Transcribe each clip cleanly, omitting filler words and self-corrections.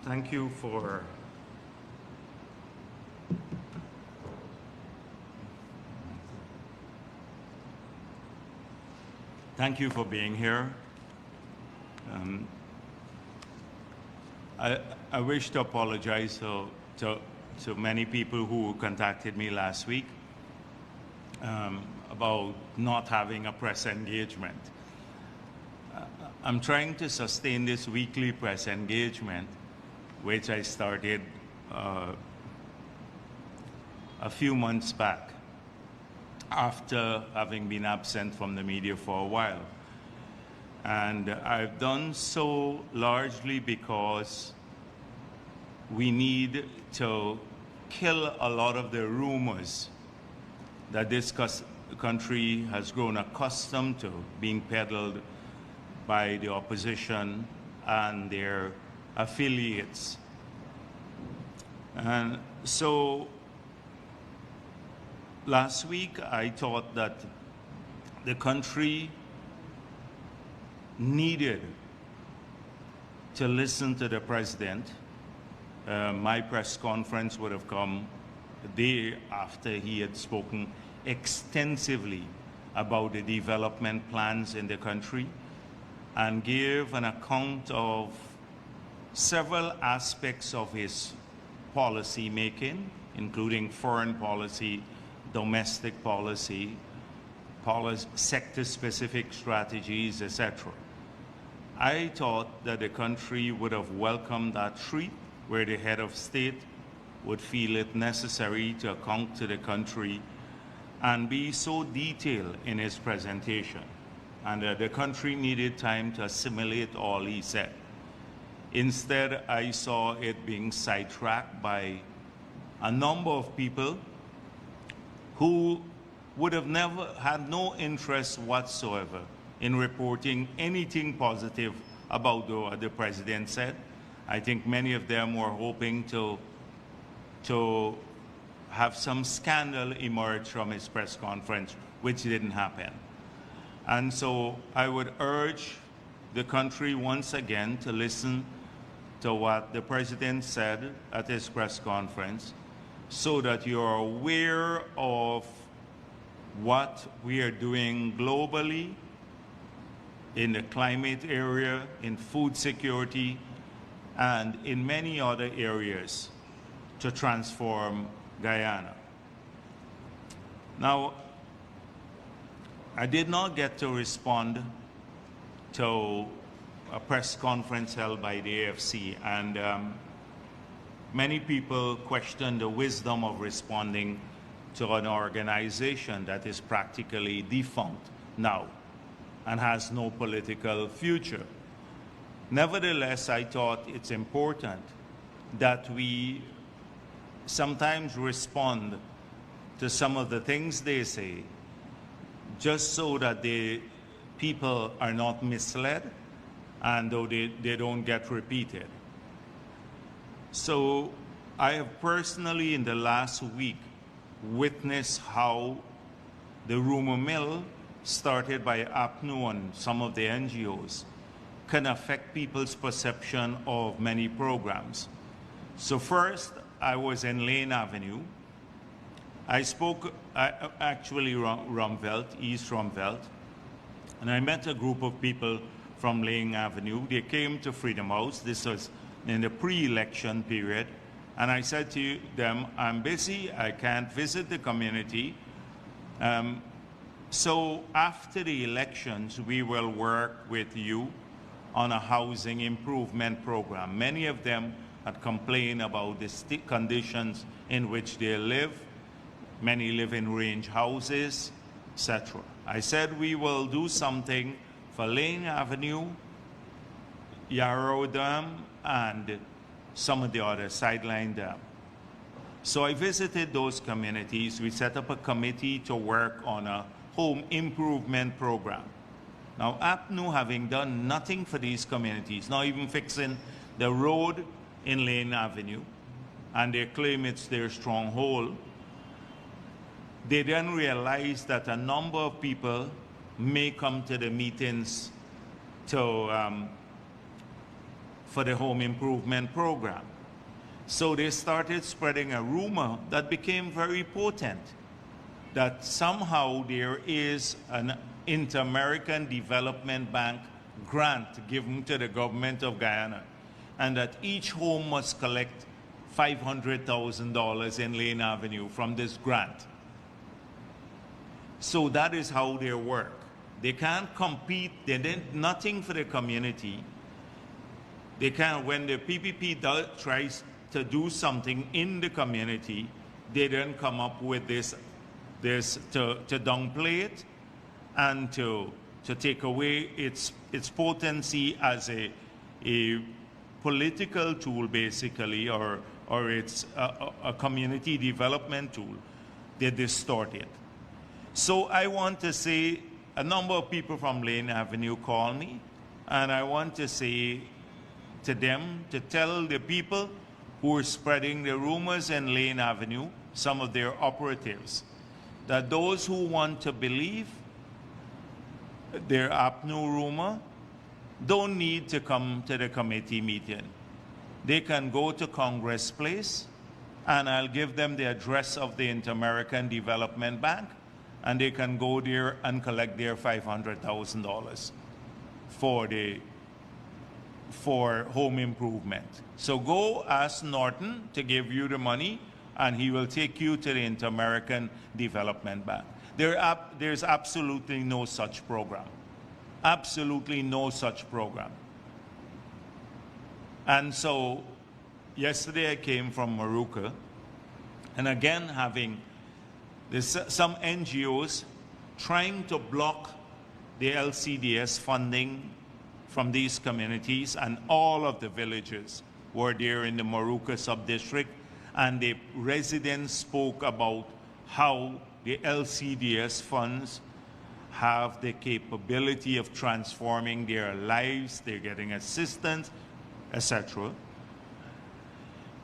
Thank you for being here. I wish to apologize to many people who contacted me last week about not having a press engagement. I'm trying to sustain this weekly press engagement, which I started a few months back after having been absent from the media for a while. And I've done so largely because we need to kill a lot of the rumors that this country has grown accustomed to being peddled by the opposition and their affiliates. And so last week I thought that the country needed to listen to the president. My press conference would have come the day after he had spoken extensively about the development plans in the country and gave an account of several aspects of his policy making, including foreign policy, domestic policy, sector-specific strategies, etc. I thought that the country would have welcomed that treat where the head of state would feel it necessary to account to the country and be so detailed in his presentation, and the country needed time to assimilate all he said. Instead, I saw it being sidetracked by a number of people who would have never had no interest whatsoever in reporting anything positive about what the president said. I think many of them were hoping to have some scandal emerge from his press conference, which didn't happen. And so I would urge the country once again to listen to what the president said at his press conference so that you're aware of what we are doing globally in the climate area, in food security, and in many other areas to transform Guyana. Now, I did not get to respond to a press conference held by the AFC, and many people question the wisdom of responding to an organization that is practically defunct now and has no political future. Nevertheless, I thought it's important that we sometimes respond to some of the things they say just so that the people are not misled and though they don't get repeated. So I have personally in the last week witnessed how the rumor mill started by APNU and some of the NGOs can affect people's perception of many programs. So first, I was in Lane Avenue. I spoke actually Rumvelt, East Rumvelt, and I met a group of people from Lane Avenue. They came to Freedom House. This was in the pre-election period. And I said to them, I'm busy, I can't visit the community. So after the elections, we will work with you on a housing improvement program. Many of them had complained about the conditions in which they live. Many live in range houses, etc. I said we will do something for Lane Avenue, Yarrow Dam, and some of the other sideline dam. So I visited those communities. We set up a committee to work on a home improvement program. Now, APNU, having done nothing for these communities, not even fixing the road in Lane Avenue, and they claim it's their stronghold, they then realized that a number of people may come to the meetings to for the home improvement program. So they started spreading a rumor that became very potent, that somehow there is an Inter-American Development Bank grant given to the government of Guyana, and that each home must collect $500,000 in Lane Avenue from this grant. So that is how they work. They can't compete, they did nothing for the community. They can't, when the PPP tries to do something in the community, they then come up with this to downplay it and to take away its potency as a political tool, basically, or it's a community development tool. They distort it. So I want to say, a number of people from Lane Avenue call me, and I want to say to them to tell the people who are spreading the rumors in Lane Avenue, some of their operatives, that those who want to believe their APNU rumor don't need to come to the committee meeting. They can go to Congress Place, and I'll give them the address of the Inter-American Development Bank, and they can go there and collect their $500,000 for home improvement. So go ask Norton to give you the money, and he will take you to the Inter-American Development Bank. There's absolutely no such program. Absolutely no such program. And so yesterday I came from Maruca, and again there's some NGOs trying to block the LCDS funding from these communities, and all of the villages were there in the Maruca sub-district, and the residents spoke about how the LCDS funds have the capability of transforming their lives, they're getting assistance, etc.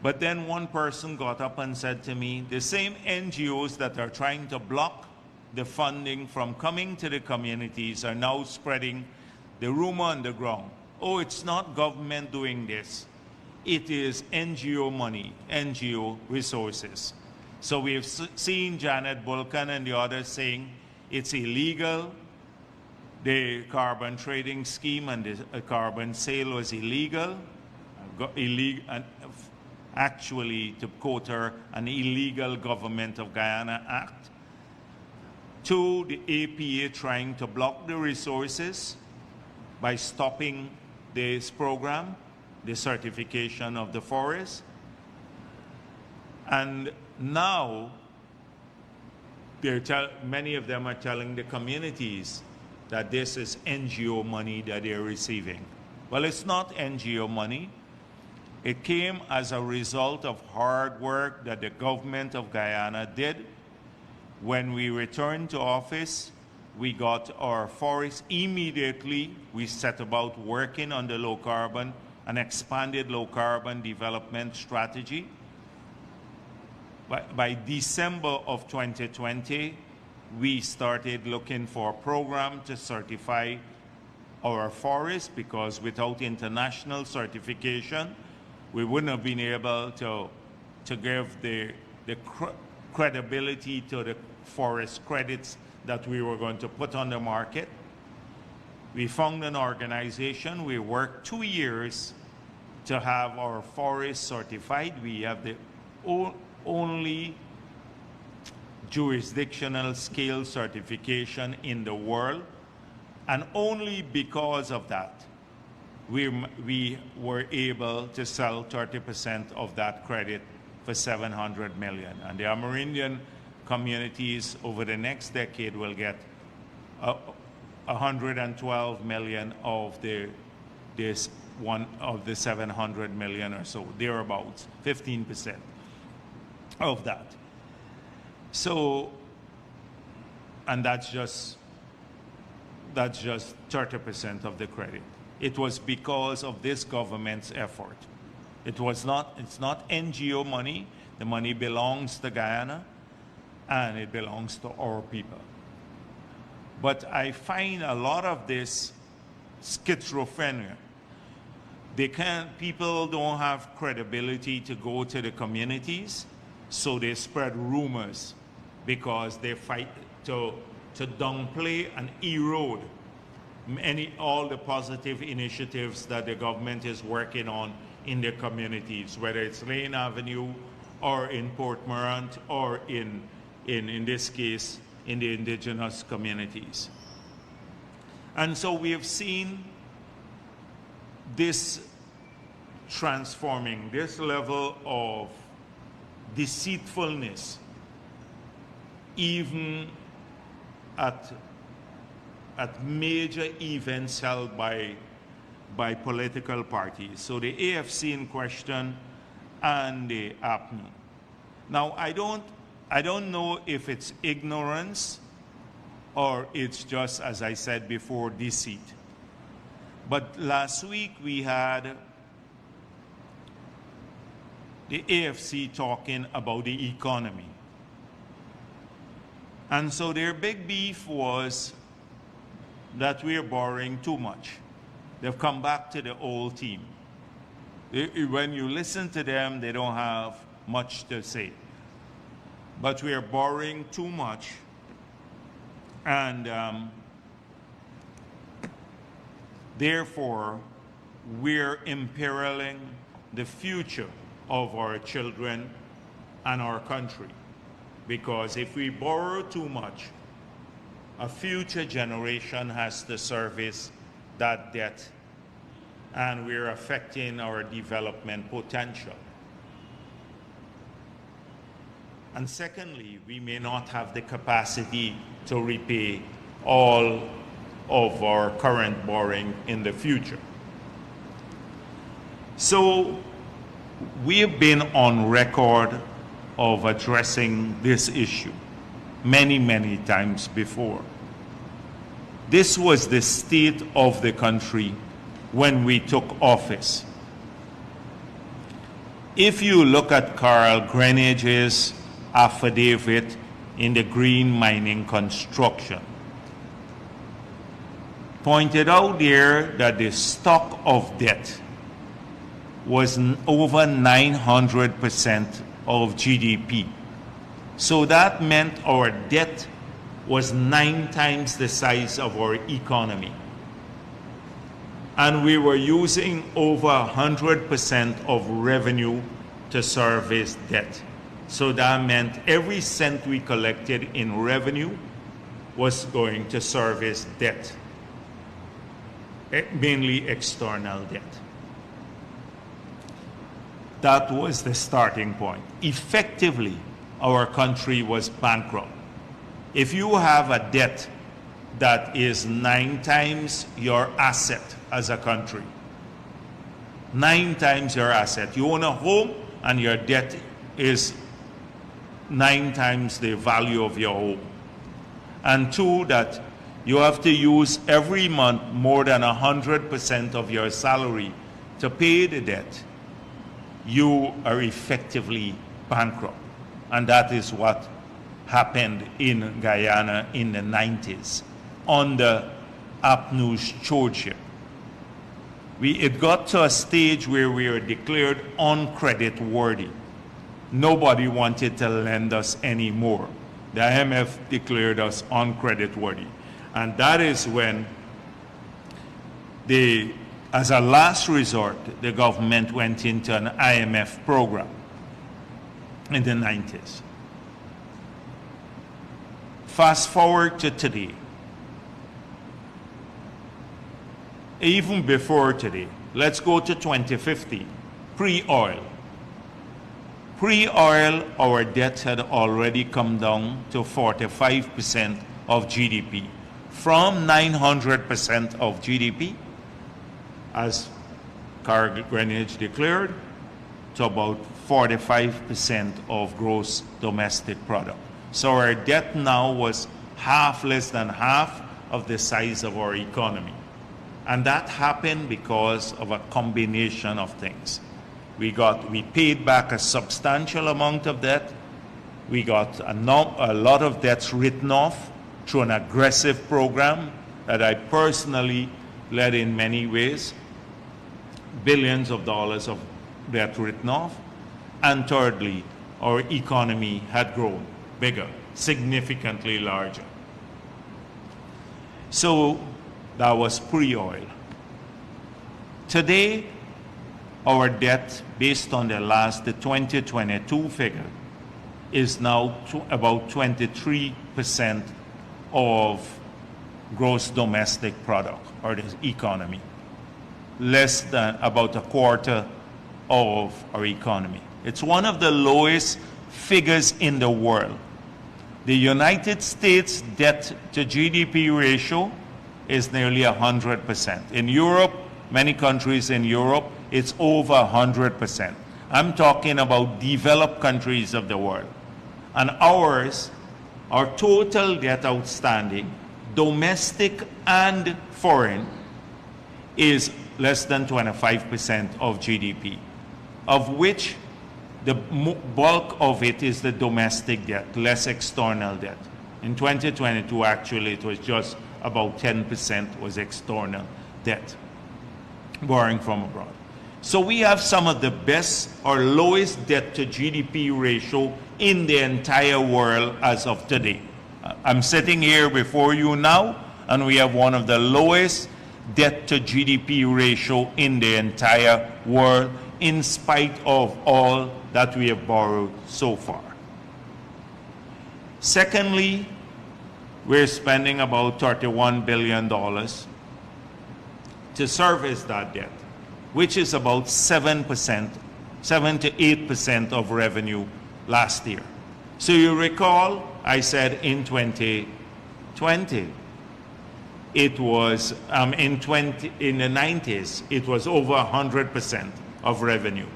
But then one person got up and said to me, the same NGOs that are trying to block the funding from coming to the communities are now spreading the rumor on the ground. Oh, it's not government doing this. It is NGO money, NGO resources. So we've seen Janet Bulkan and the others saying it's illegal. The carbon trading scheme and the carbon sale was illegal. Actually, to quote her, an illegal Government of Guyana act. 2, the APA trying to block the resources by stopping this program, the certification of the forest. And now, many of them are telling the communities that this is NGO money that they're receiving. Well, it's not NGO money. It came as a result of hard work that the government of Guyana did. When we returned to office, we got our forests immediately. We set about working on the low carbon, an expanded low carbon development strategy. By December of 2020, we started looking for a program to certify our forests, because without international certification, we wouldn't have been able to give the credibility to the forest credits that we were going to put on the market. We found an organization. We worked 2 years to have our forests certified. We have the only jurisdictional scale certification in the world, and only because of that we were able to sell 30% of that credit for $700 million. And the Amerindian communities over the next decade will get $112 million of this one of the $700 million or so, thereabouts, 15% of that. So, and that's just 30% of the credit. It was because of this government's effort. It's not NGO money. The money belongs to Guyana, and it belongs to our people. But I find a lot of this schizophrenia. people don't have credibility to go to the communities, so they spread rumors because they fight to downplay and erode all the positive initiatives that the government is working on in the communities, whether it's Lane Avenue or in Port Morant or in this case, in the indigenous communities. And so we have seen this transforming, this level of deceitfulness, even at major events held by political parties. So the AFC in question and the APNU. Now, I don't know if it's ignorance or it's just, as I said before, deceit. But last week we had the AFC talking about the economy. And so their big beef was that we're borrowing too much. They've come back to the old team. When you listen to them, they don't have much to say. But we're borrowing too much, and therefore we're imperiling the future of our children and our country. Because if we borrow too much, a future generation has to service that debt, and we're affecting our development potential. And secondly, we may not have the capacity to repay all of our current borrowing in the future. So we have been on record of addressing this issue many, many times before. This was the state of the country when we took office. If you look at Carl Greenidge's affidavit in the Green Mining Construction, pointed out there that the stock of debt was over 900% of GDP. So that meant our debt was 9 times the size of our economy. And we were using over 100% of revenue to service debt. So that meant every cent we collected in revenue was going to service debt, mainly external debt. That was the starting point. Effectively, our country was bankrupt. If you have a debt that is 9 times your asset as a country, 9 times your asset, you own a home and your debt is 9 times the value of your home. And 2, that you have to use every month more than 100% of your salary to pay the debt, you are effectively bankrupt. And that is what happened in Guyana in the 90s under APNU's stewardship. It got to a stage where we were declared uncreditworthy. Nobody wanted to lend us anymore. The IMF declared us uncreditworthy. And that is when, as a last resort, the government went into an IMF program in the 90s. Fast forward to today. Even before today, let's go to 2015, pre-oil. Pre-oil, our debt had already come down to 45% of GDP, from 900% of GDP, as Carl Greenidge declared, to about 45% of gross domestic product. So our debt now was less than half of the size of our economy. And that happened because of a combination of things. We paid back a substantial amount of debt. We got a lot of debts written off through an aggressive program that I personally led in many ways. billions of dollars of debt written off. And thirdly, our economy had grown bigger, significantly larger. So that was pre-oil. Today, our debt, based on the 2022 figure, is now about 23% of gross domestic product, or the economy. Less than about a quarter of our economy. It's one of the lowest figures in the world. The United States debt to GDP ratio is nearly 100%. In Europe, many countries in Europe, it's over 100%. I'm talking about developed countries of the world. And ours, our total debt outstanding, domestic and foreign, is less than 25% of GDP, of which the bulk of it is the domestic debt, less external debt. In 2022, actually, it was just about 10% was external debt, borrowing from abroad. So we have some of the best or lowest debt to GDP ratio in the entire world as of today. I'm sitting here before you now, and we have one of the lowest debt to GDP ratio in the entire world, in spite of all that we have borrowed so far. Secondly, we're spending about $31 billion to service that debt, which is about 7% to 8% of revenue last year. So you recall, I said in 2020, it was, in the 90s, it was over 100% of revenue.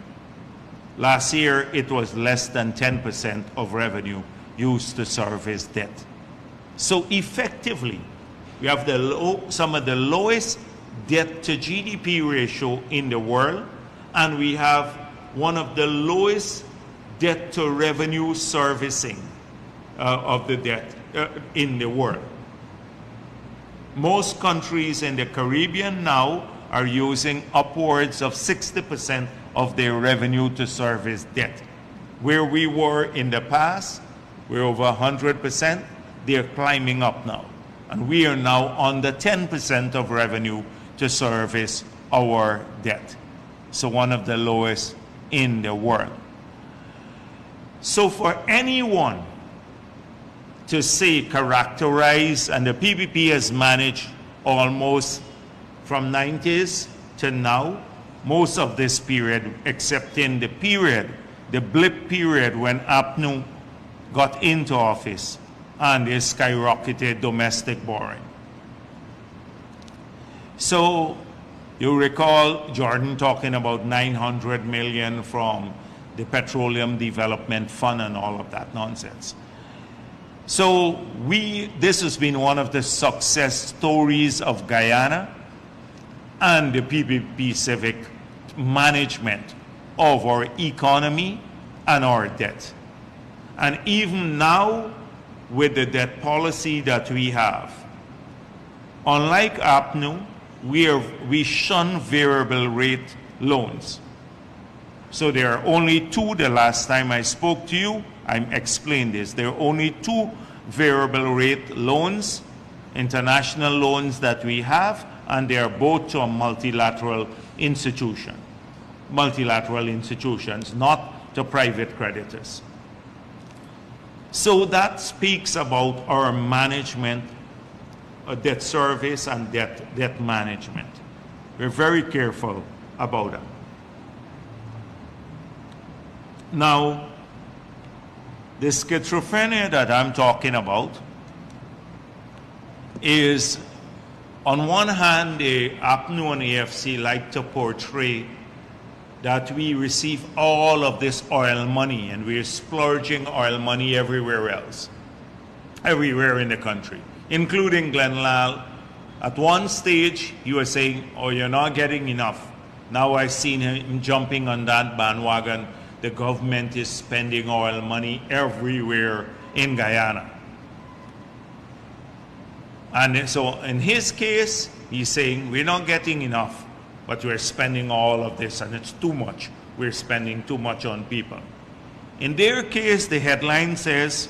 Last year, it was less than 10% of revenue used to service debt. So effectively, we have some of the lowest debt to GDP ratio in the world, and we have one of the lowest debt to revenue servicing of the debt in the world. Most countries in the Caribbean now are using upwards of 60% of their revenue to service debt. Where we were in the past, we're over 100%, they're climbing up now. And we are now under 10% of revenue to service our debt. So one of the lowest in the world. So for anyone to say, characterize, and the PPP has managed almost from 90s to now, most of this period, except in the period, the blip period when APNU got into office and they skyrocketed domestic borrowing. So you recall Jordan talking about 900 million from the Petroleum Development Fund and all of that nonsense. So this has been one of the success stories of Guyana and the PPP civic management of our economy and our debt. And even now, with the debt policy that we have, unlike APNU, we shun variable rate loans. So there are only two. The last time I spoke to you, I explained this. There are only two variable rate loans, international loans that we have, and they are both to a multilateral institutions, not to private creditors. So that speaks about our management, debt service and debt management. We're very careful about that. Now, the schizophrenia that I'm talking about is, on one hand, the APNU and AFC like to portray that we receive all of this oil money and we're splurging oil money everywhere else, everywhere in the country, including Glenn Lal. At one stage, he was saying, oh, you're not getting enough. Now I've seen him jumping on that bandwagon. The government is spending oil money everywhere in Guyana. And so in his case, he's saying we're not getting enough but we're spending all of this and it's too much. We're spending too much on people. In their case, the headline says,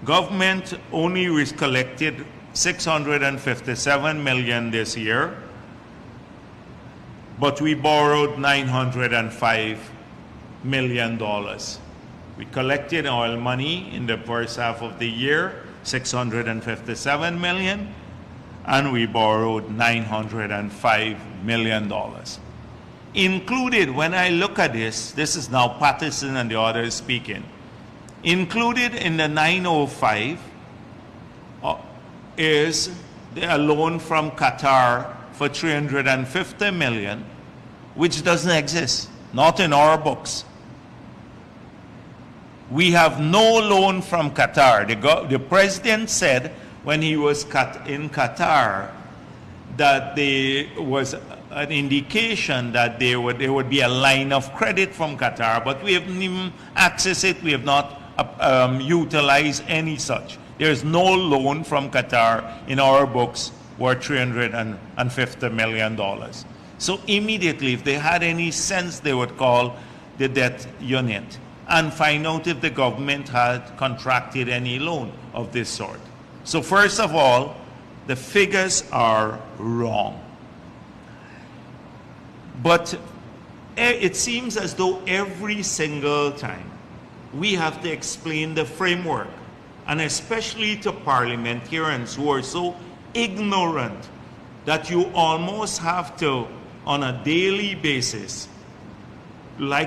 government only collected $657 million this year, but we borrowed $905 million. We collected oil money in the first half of the year, $657 million, and we borrowed $905 million. Included, when I look at this is now Patterson and the others speaking, included in the 905 is a loan from Qatar for $350 million, which doesn't exist, not in our books. We have no loan from Qatar. The president said when he was in Qatar that there was an indication that there would be a line of credit from Qatar, but we haven't even accessed it. We have not utilized any such. There is no loan from Qatar in our books worth $350 million. So immediately, if they had any sense, they would call the debt unit and find out if the government had contracted any loan of this sort. So first of all, the figures are wrong. But it seems as though every single time we have to explain the framework, and especially to parliamentarians who are so ignorant that you almost have to, on a daily basis,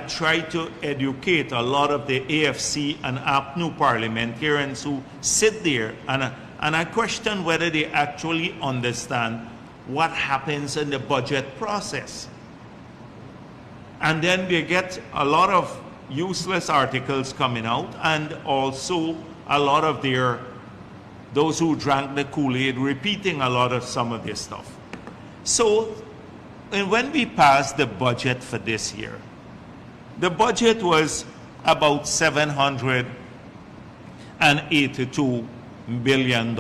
try to educate a lot of the AFC and APNU parliamentarians who sit there, and I question whether they actually understand what happens in the budget process. And then they get a lot of useless articles coming out, and also a lot of those who drank the Kool-Aid repeating a lot of some of this stuff. So, and when we passed the budget for this year, the budget was about $782 billion.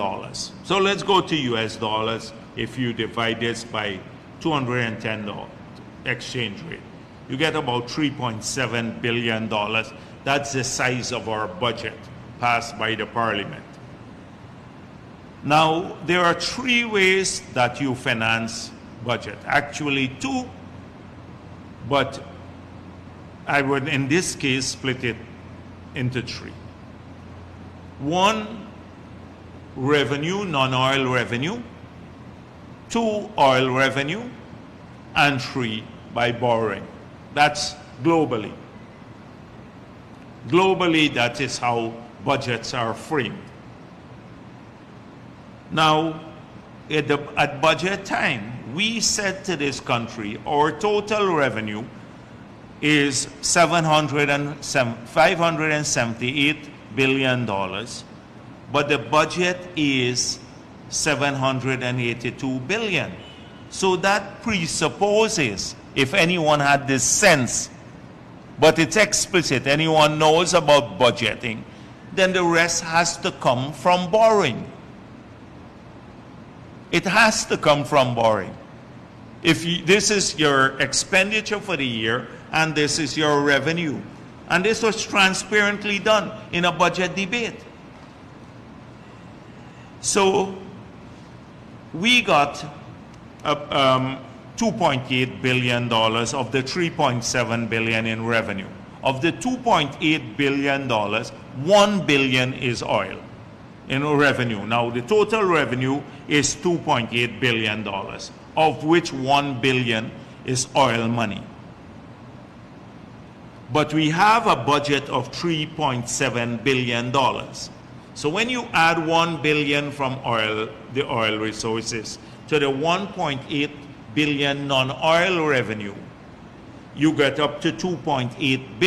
So let's go to US dollars. If you divide this by $210 exchange rate, you get about $3.7 billion. That's the size of our budget passed by the parliament. Now, there are three ways that you finance budget. Actually, two, but I would, in this case, split it into three. One, revenue, non-oil revenue. Two, oil revenue. And three, by borrowing. That's globally. Globally, that is how budgets are framed. Now, at budget time, we said to this country, our total revenue is $578 billion, but the budget is $782 billion. So that presupposes, if anyone had this sense, but it's explicit, anyone knows about budgeting, then the rest has to come from borrowing. It has to come from borrowing. If this is your expenditure for the year and this is your revenue, and this was transparently done in a budget debate. So we got $2.8 billion of the $3.7 billion in revenue. Of the $2.8 billion, $1 billion is oil in revenue. Now the total revenue is $2.8 billion, of which $1 billion is oil money. But we have a budget of $3.7 billion. So when you add $1 billion from the oil resources, to the $1.8 billion non-oil revenue, you get up to $2.8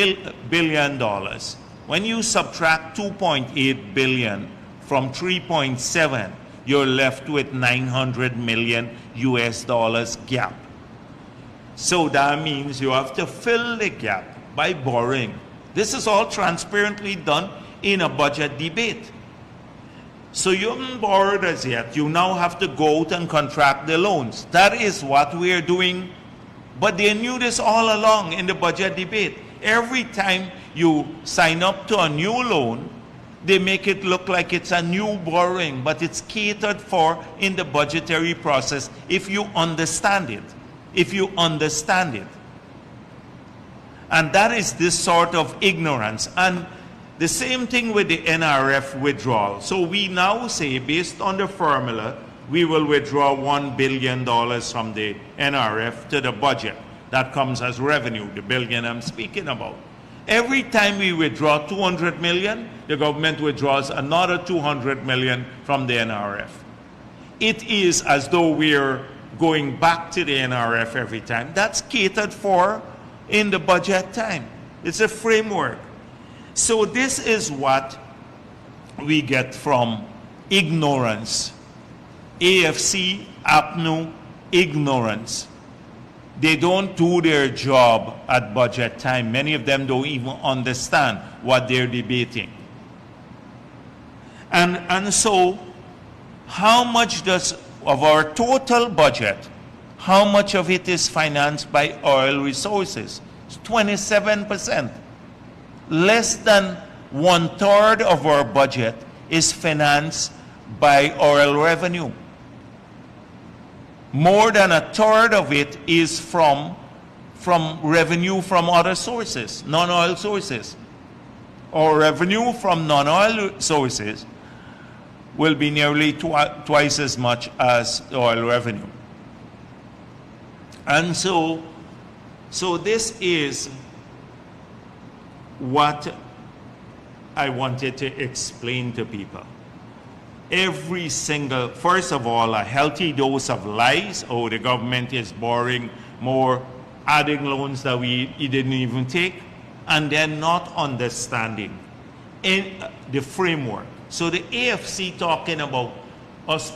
billion. When you subtract $2.8 billion from 3.7, you're left with $900 million US dollars gap. So that means you have to fill the gap by borrowing. This is all transparently done in a budget debate. So you haven't borrowed as yet. You now have to go out and contract the loans. That is what we are doing. But they knew this all along in the budget debate. Every time you sign up to a new loan, they make it look like it's a new borrowing, but it's catered for in the budgetary process if you understand it. If you understand it. And that is this sort of ignorance. And the same thing with the NRF withdrawal. So we now say, based on the formula, we will withdraw $1 billion from the NRF to the budget. That comes as revenue, the billion I'm speaking about. Every time we withdraw 200 million, the government withdraws another 200 million from the NRF. It is as though we're going back to the NRF every time. That's catered for in the budget time. It's a framework. So this is what we get from ignorance. AFC, APNU, ignorance. They don't do their job at budget time. Many of them don't even understand what they're debating. And so, how much of our total budget, how much of it is financed by oil resources? It's 27%. Less than 1/3 of our budget is financed by oil revenue. More than 1/3 of it is from revenue from other sources, non-oil sources. Or revenue from non-oil sources will be nearly twice as much as oil revenue. And so this is what I wanted to explain to people. Every single, first of all, a healthy dose of lies. Oh, the government is borrowing more, adding loans that we didn't even take, and then not understanding in the framework. So the AFC talking about us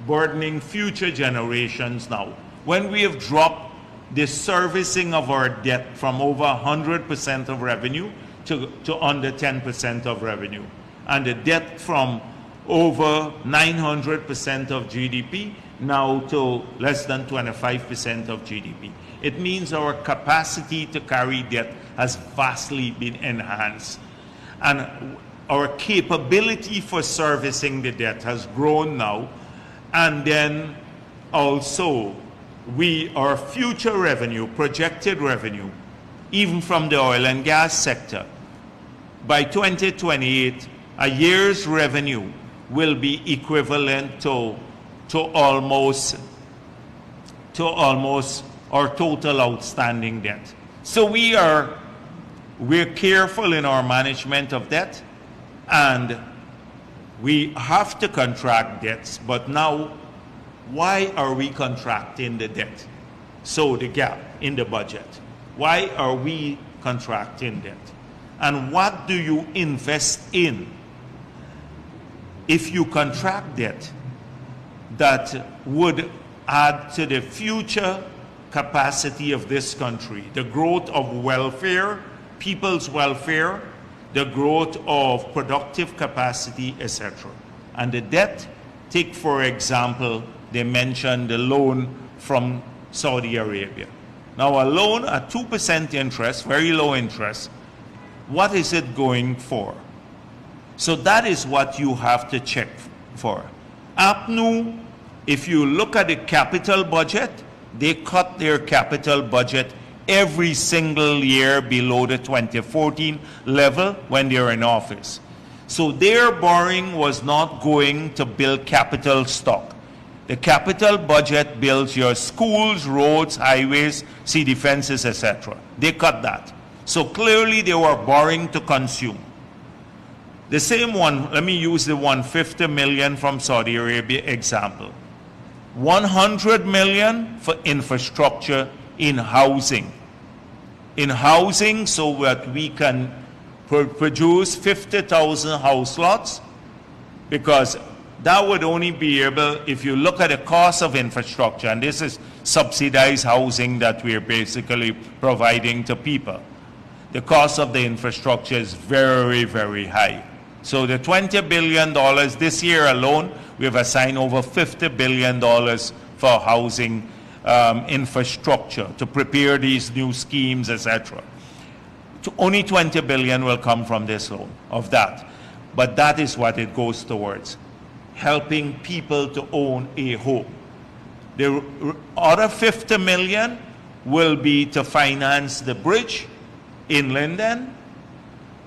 burdening future generations now, when we have dropped the servicing of our debt from over 100% of revenue to under 10% of revenue, and the debt from over 900% of GDP now to less than 25% of GDP. It means our capacity to carry debt has vastly been enhanced, and our capability for servicing the debt has grown now. And then also our future revenue, projected revenue, even from the oil and gas sector, by 2028, a year's revenue will be equivalent to almost our total outstanding debt. So we're careful in our management of debt, and we have to contract debts. But now, why are we contracting the debt? So the gap in the budget. Why are we contracting debt? And what do you invest in if you contract debt that would add to the future capacity of this country, the growth of welfare, people's welfare, the growth of productive capacity, etc. And the debt, take for example, they mentioned the loan from Saudi Arabia. Now a loan at 2% interest, very low interest, what is it going for? So that is what you have to check for. APNU, if you look at the capital budget, they cut their capital budget every single year below the 2014 level when they were in office. So their borrowing was not going to build capital stock. The capital budget builds your schools, roads, highways, sea defenses, etc. They cut that. So clearly they were borrowing to consume. The same one, let me use the 150 million from Saudi Arabia example. 100 million for infrastructure in housing. In housing, so that we can produce 50,000 house lots, because that would only be able, if you look at the cost of infrastructure, and this is subsidized housing that we're basically providing to people. The cost of the infrastructure is very, very high. So the $20 billion this year alone, we've assigned over $50 billion for housing infrastructure to prepare these new schemes, etc. Only $20 billion will come from this loan, of that. But that is what it goes towards, helping people to own a home. The other $50 million will be to finance the bridge in Linden,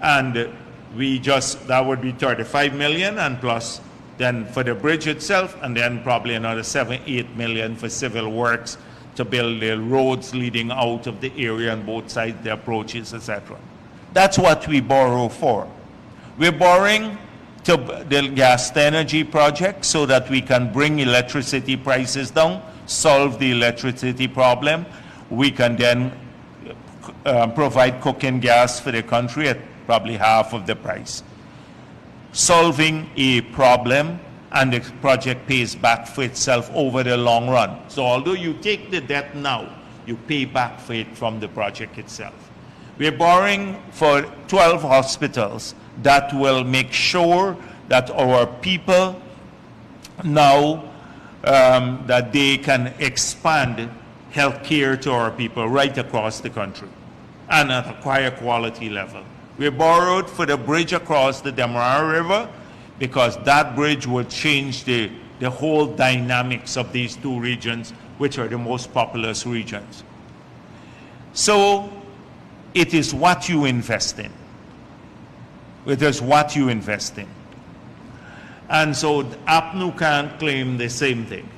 and that would be $35 million, and plus then for the bridge itself, and then probably another $7-8 million for civil works to build the roads leading out of the area on both sides, the approaches, etc. That's what we borrow for. We're borrowing to the gas to energy project so that we can bring electricity prices down, solve the electricity problem. We can then provide cooking gas for the country at probably half of the price. Solving a problem, and the project pays back for itself over the long run. So although you take the debt now, you pay back for it from the project itself. We're borrowing for 12 hospitals that will make sure that our people now, that they can expand health care to our people right across the country and at a higher quality level. We borrowed for the bridge across the Demerara River because that bridge will change the whole dynamics of these two regions, which are the most populous regions. So it is what you invest in. It is what you invest in. And so APNU can't claim the same thing,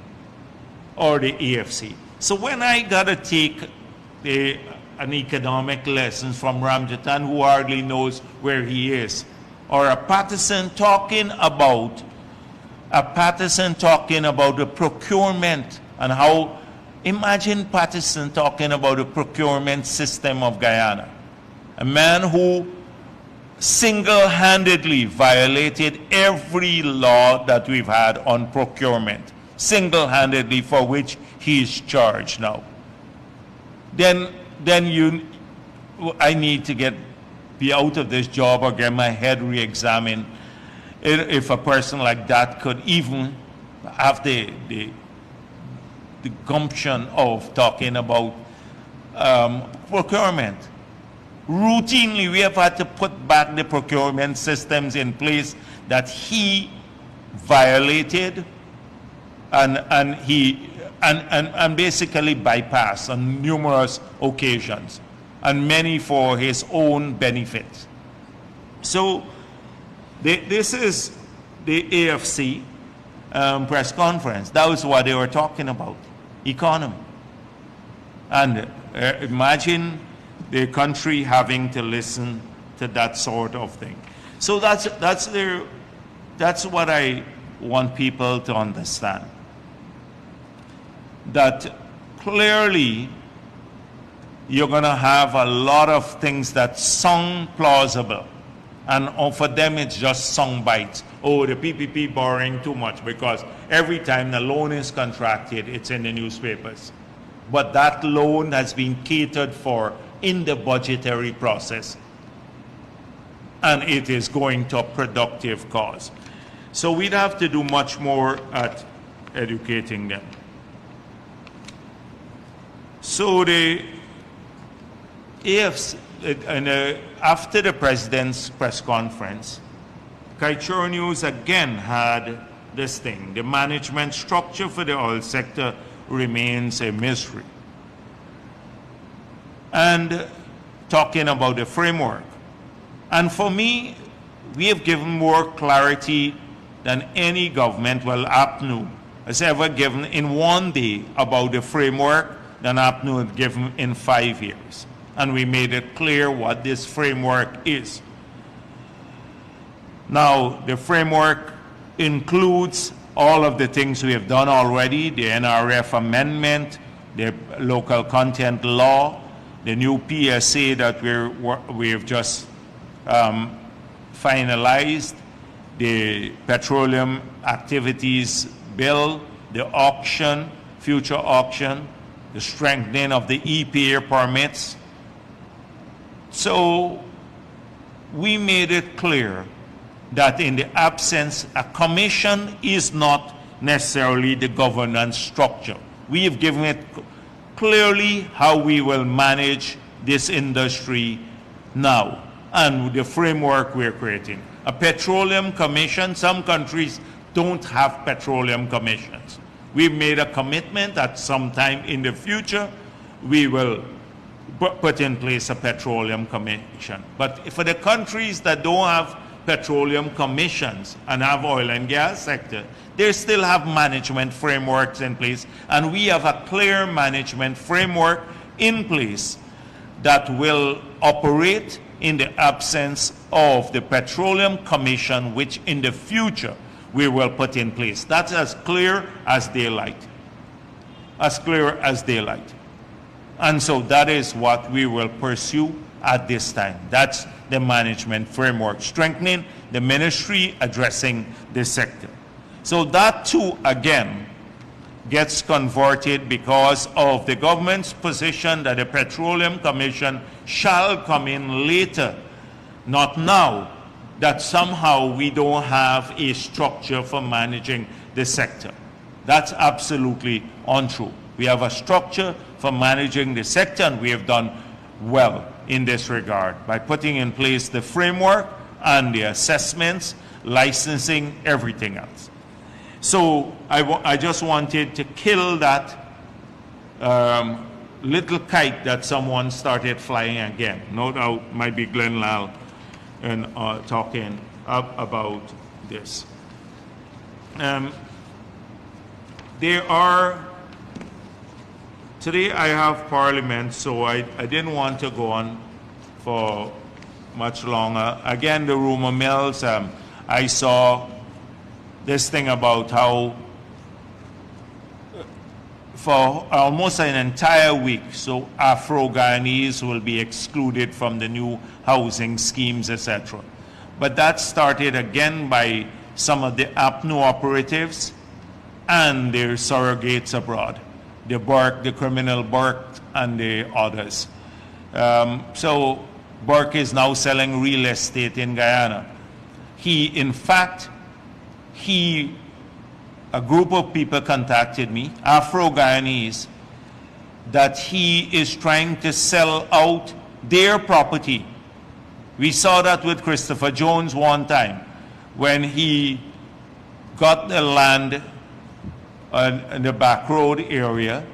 or the AFC. So when I got to take an economic lesson from Ramjatan, who hardly knows where he is, or a Patterson talking about the procurement and how, imagine Patterson talking about the procurement system of Guyana, a man who single-handedly violated every law that we've had on procurement, single-handedly, for which he is charged now. Then I need to be out of this job or get my head re-examined if a person like that could even have the gumption of talking about procurement. Routinely, we have had to put back the procurement systems in place that he violated and basically bypassed on numerous occasions, and many for his own benefit. So this is the AFC press conference. That was what they were talking about, economy. And imagine the country having to listen to that sort of thing. So that's what I want people to understand. That clearly you're going to have a lot of things that sound plausible, and for them it's just sound bites. Oh, the PPP borrowing too much, because every time the loan is contracted, it's in the newspapers. But that loan has been catered for in the budgetary process, and it is going to a productive cause. So we'd have to do much more at educating them. So the AFC, after the president's press conference, Kaichur News again had this thing: the management structure for the oil sector remains a mystery. And talking about the framework. And for me, we have given more clarity than any government, well, APNU, has ever given in one day about the framework than APNU had given in 5 years. And we made it clear what this framework is. Now, the framework includes all of the things we have done already: the NRF amendment, the local content law, the new PSA that we've just finalized, the petroleum activities bill, the auction, future auction, the strengthening of the EPA permits. So we made it clear that in the absence, a commission is not necessarily the governance structure. We have given it clearly how we will manage this industry now and the framework we're creating. A petroleum commission, some countries don't have petroleum commissions. We've made a commitment that sometime in the future we will put in place a petroleum commission. But for the countries that don't have petroleum commissions and have oil and gas sector, they still have management frameworks in place, and we have a clear management framework in place that will operate in the absence of the petroleum commission, which in the future we will put in place. That's as clear as daylight. As clear as daylight. And so that is what we will pursue at this time. That's the management framework, strengthening the ministry, addressing the sector. So that too, again, gets converted because of the government's position that the Petroleum Commission shall come in later, not now, that somehow we don't have a structure for managing the sector. That's absolutely untrue. We have a structure for managing the sector, and we have done well in this regard by putting in place the framework and the assessments, licensing, everything else. So I just wanted to kill that little kite that someone started flying again. No doubt might be Glenn Lal and talking about this. Today I have Parliament, so I didn't want to go on for much longer. Again, the rumor mills, I saw this thing about how for almost an entire week, so Afro-Guyanese will be excluded from the new housing schemes, etc. But that started again by some of the APNU operatives and their surrogates abroad, the Burke, the criminal Burke, and the others. So Burke is now selling real estate in Guyana. A group of people contacted me, Afro-Guyanese, that he is trying to sell out their property. We saw that with Christopher Jones one time when he got the land in the back road area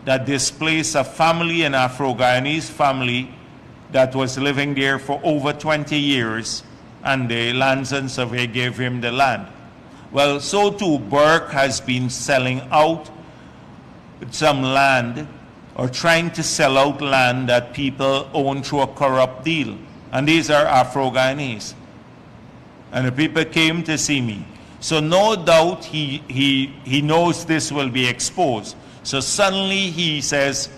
that displaced a family, an Afro-Guyanese family that was living there for over 20 years, and the Lands and Survey gave him the land. Well, so too Burke has been selling out some land or trying to sell out land that people own through a corrupt deal. And these are Afro-Guyanese. And the people came to see me. So no doubt he knows this will be exposed. So suddenly he says,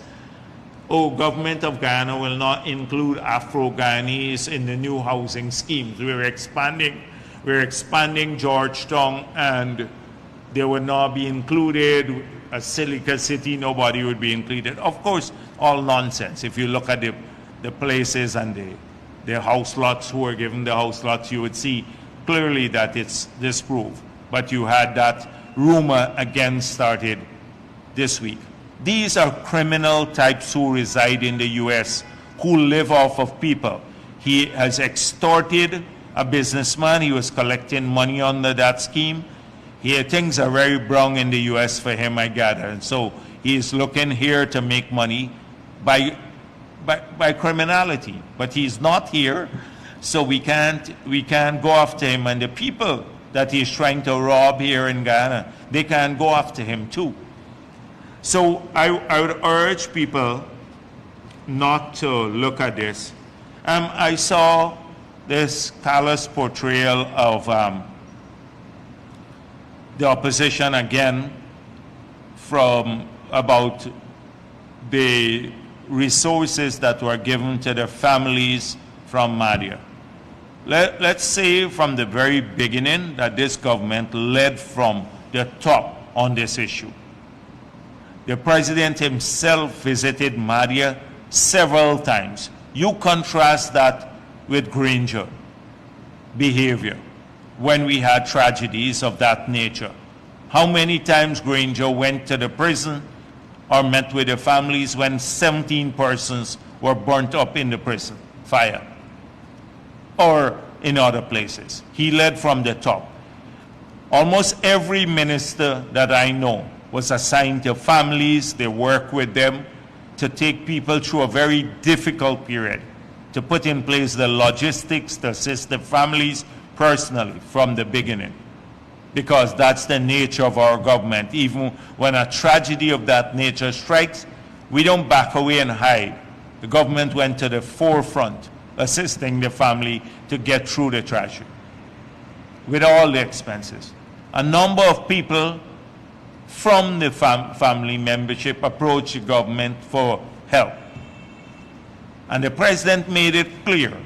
oh, government of Guyana will not include Afro-Guyanese in the new housing schemes. We're expanding Georgetown, and they would not be included. A Silica City, nobody would be included. Of course, all nonsense. If you look at the places and the house lots who were given the house lots, you would see clearly that it's disproved. But you had that rumor again started this week. These are criminal types who reside in the U.S., who live off of people. He has extorted a businessman. He was collecting money under that scheme. Here, things are very brown in the U.S. for him, I gather. And so he's looking here to make money by criminality. But he's not here, so we can't go after him. And the people that he's trying to rob here in Guyana, they can't go after him too. So I would urge people not to look at this. I saw this callous portrayal of the opposition again from about the resources that were given to the families from Madia. Let's say from the very beginning that this government led from the top on this issue. The president himself visited Madia several times. You contrast that with Granger behavior. when we had tragedies of that nature. How many times Granger went to the prison or met with the families when 17 persons were burnt up in the prison fire or in other places. He led from the top. Almost every minister that I know was assigned to families. They work with them to take people through a very difficult period, to put in place the logistics to assist the families personally from the beginning. Because that's the nature of our government. Even when a tragedy of that nature strikes, we don't back away and hide. The government went to the forefront, assisting the family to get through the tragedy with all the expenses. A number of people from the family membership approached the government for help. And the president made it clear.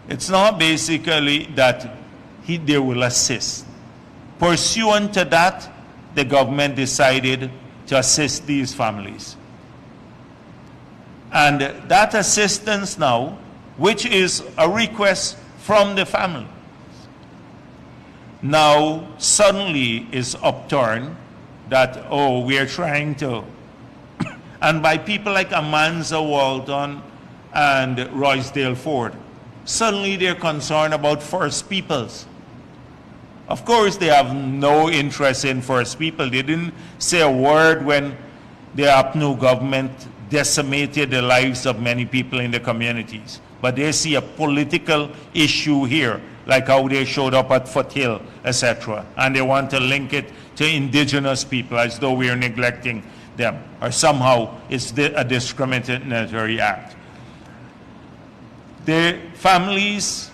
It's not basically that they will assist. Pursuant to that, the government decided to assist these families. And that assistance now, which is a request from the family, now suddenly is upturned that, oh, we are trying to, and by people like Amanza Walton and Roysdale Ford, suddenly they're concerned about First Peoples. Of course, they have no interest in First People. They didn't say a word when the APNU government decimated the lives of many people in the communities. But they see a political issue here, like how they showed up at Foothill, etc. And they want to link it to indigenous people as though we are neglecting them, or somehow it's a discriminatory act. The families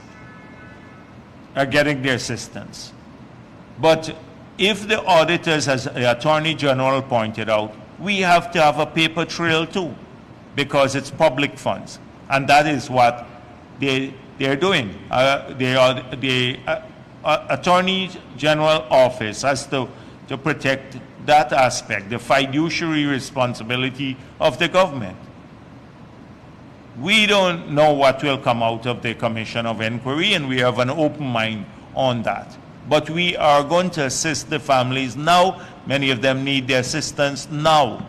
are getting their assistance. But if the auditors, as the Attorney General pointed out, we have to have a paper trail too, because it's public funds. And that is what they're doing. The Attorney General Office has to protect that aspect, the fiduciary responsibility of the government. We don't know what will come out of the Commission of Inquiry, and we have an open mind on that. But we are going to assist the families now. Many of them need the assistance now.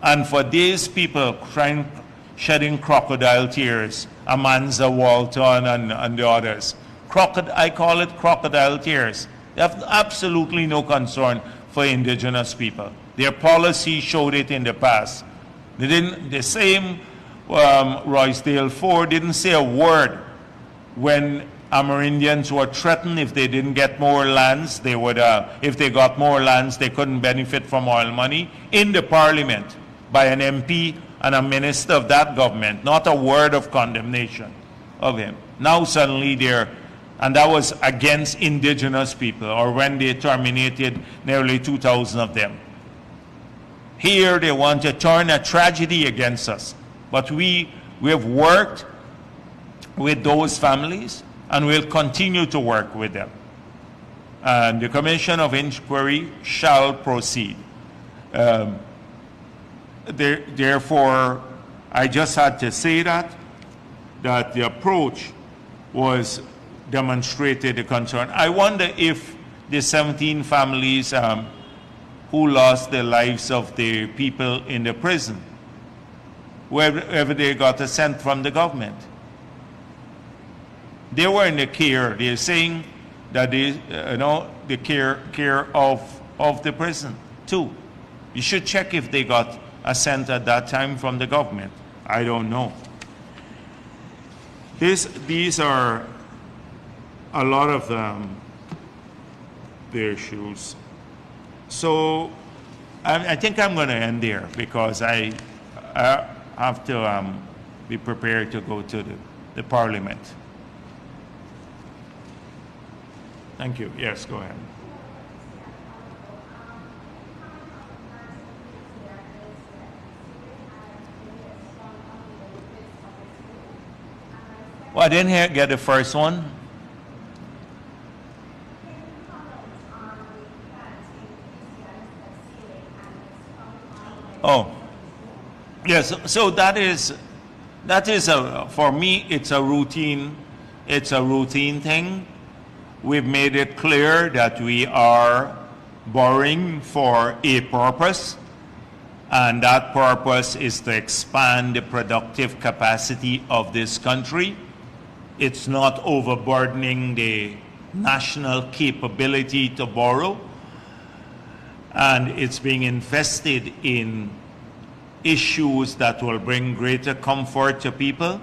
And for these people shedding crocodile tears, Amanza Walton and the others, I call it crocodile tears. They have absolutely no concern for indigenous people. Their policy showed it in the past. The same Roysdale Ford didn't say a word when Amerindians were threatened if they didn't get more lands. They would, if they got more lands, they couldn't benefit from oil money in the parliament by an MP and a minister of that government. Not a word of condemnation of him. Now suddenly and that was against indigenous people, or when they terminated nearly 2,000 of them. Here they want to turn a tragedy against us. But we have worked with those families, and we'll continue to work with them. And the Commission of Inquiry shall proceed. Therefore, I just had to say that the approach was demonstrated the concern. I wonder if the 17 families who lost the lives of the people in the prison, wherever they got a cent from the government, they were in the care. They're saying that the care of the prison too. You should check if they got a cent at that time from the government. I don't know. These are a lot of the issues. So I think I'm going to end there, because I have to be prepared to go to the Parliament. Thank you. Yes, go ahead. Well, I didn't get the first one. Oh, yes. So that is for me. It's a routine thing. we've made it clear that we are borrowing for a purpose, and that purpose is to expand the productive capacity of this country. It's not overburdening the national capability to borrow, and it's being invested in issues that will bring greater comfort to people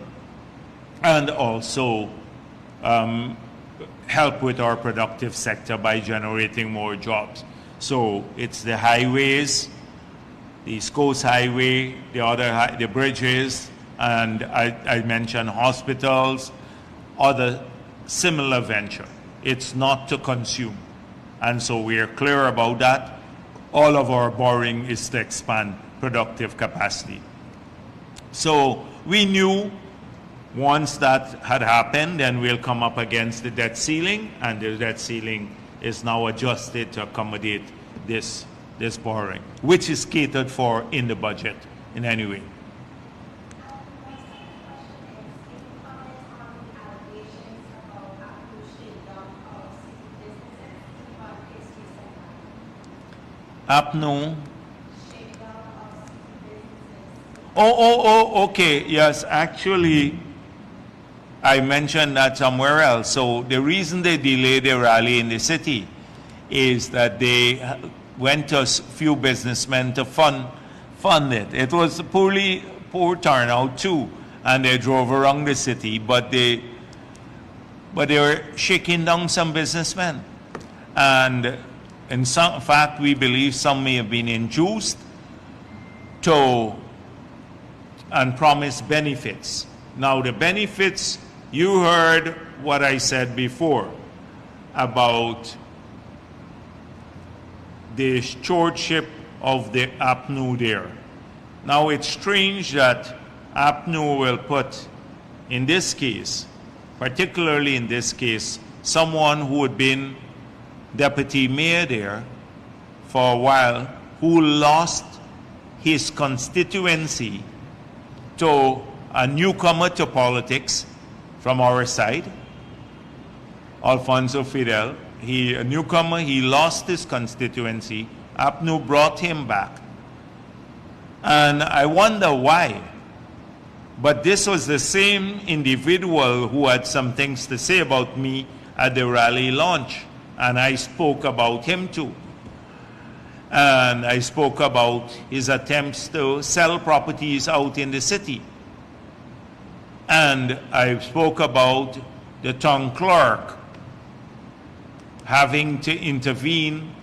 and also help with our productive sector by generating more jobs. So it's the highways, the East Coast Highway, the bridges, and I mentioned hospitals, other similar venture. It's not to consume. And so we are clear about that. All of our borrowing is to expand productive capacity. So we knew once that had happened, then we'll come up against the debt ceiling, and the debt ceiling is now adjusted to accommodate this borrowing, which is catered for in the budget in any way. APNO. Okay. Yes, actually, I mentioned that somewhere else. So the reason they delayed the rally in the city is that they went to a few businessmen to fund it. It was a poor turnout too, and they drove around the city, but they were shaking down some businessmen. And in fact, we believe some may have been induced and promised benefits. Now the benefits, you heard what I said before about the stewardship of the APNO there. Now it's strange that APNO will put, in this case, particularly in this case, someone who had been deputy mayor there for a while, who lost his constituency to a newcomer to politics from our side, Alfonso Fidel. A newcomer, he lost his constituency. APNO brought him back. And I wonder why. But this was the same individual who had some things to say about me at the rally launch. And I spoke about him too. And I spoke about his attempts to sell properties out in the city. And I spoke about the town clerk having to intervene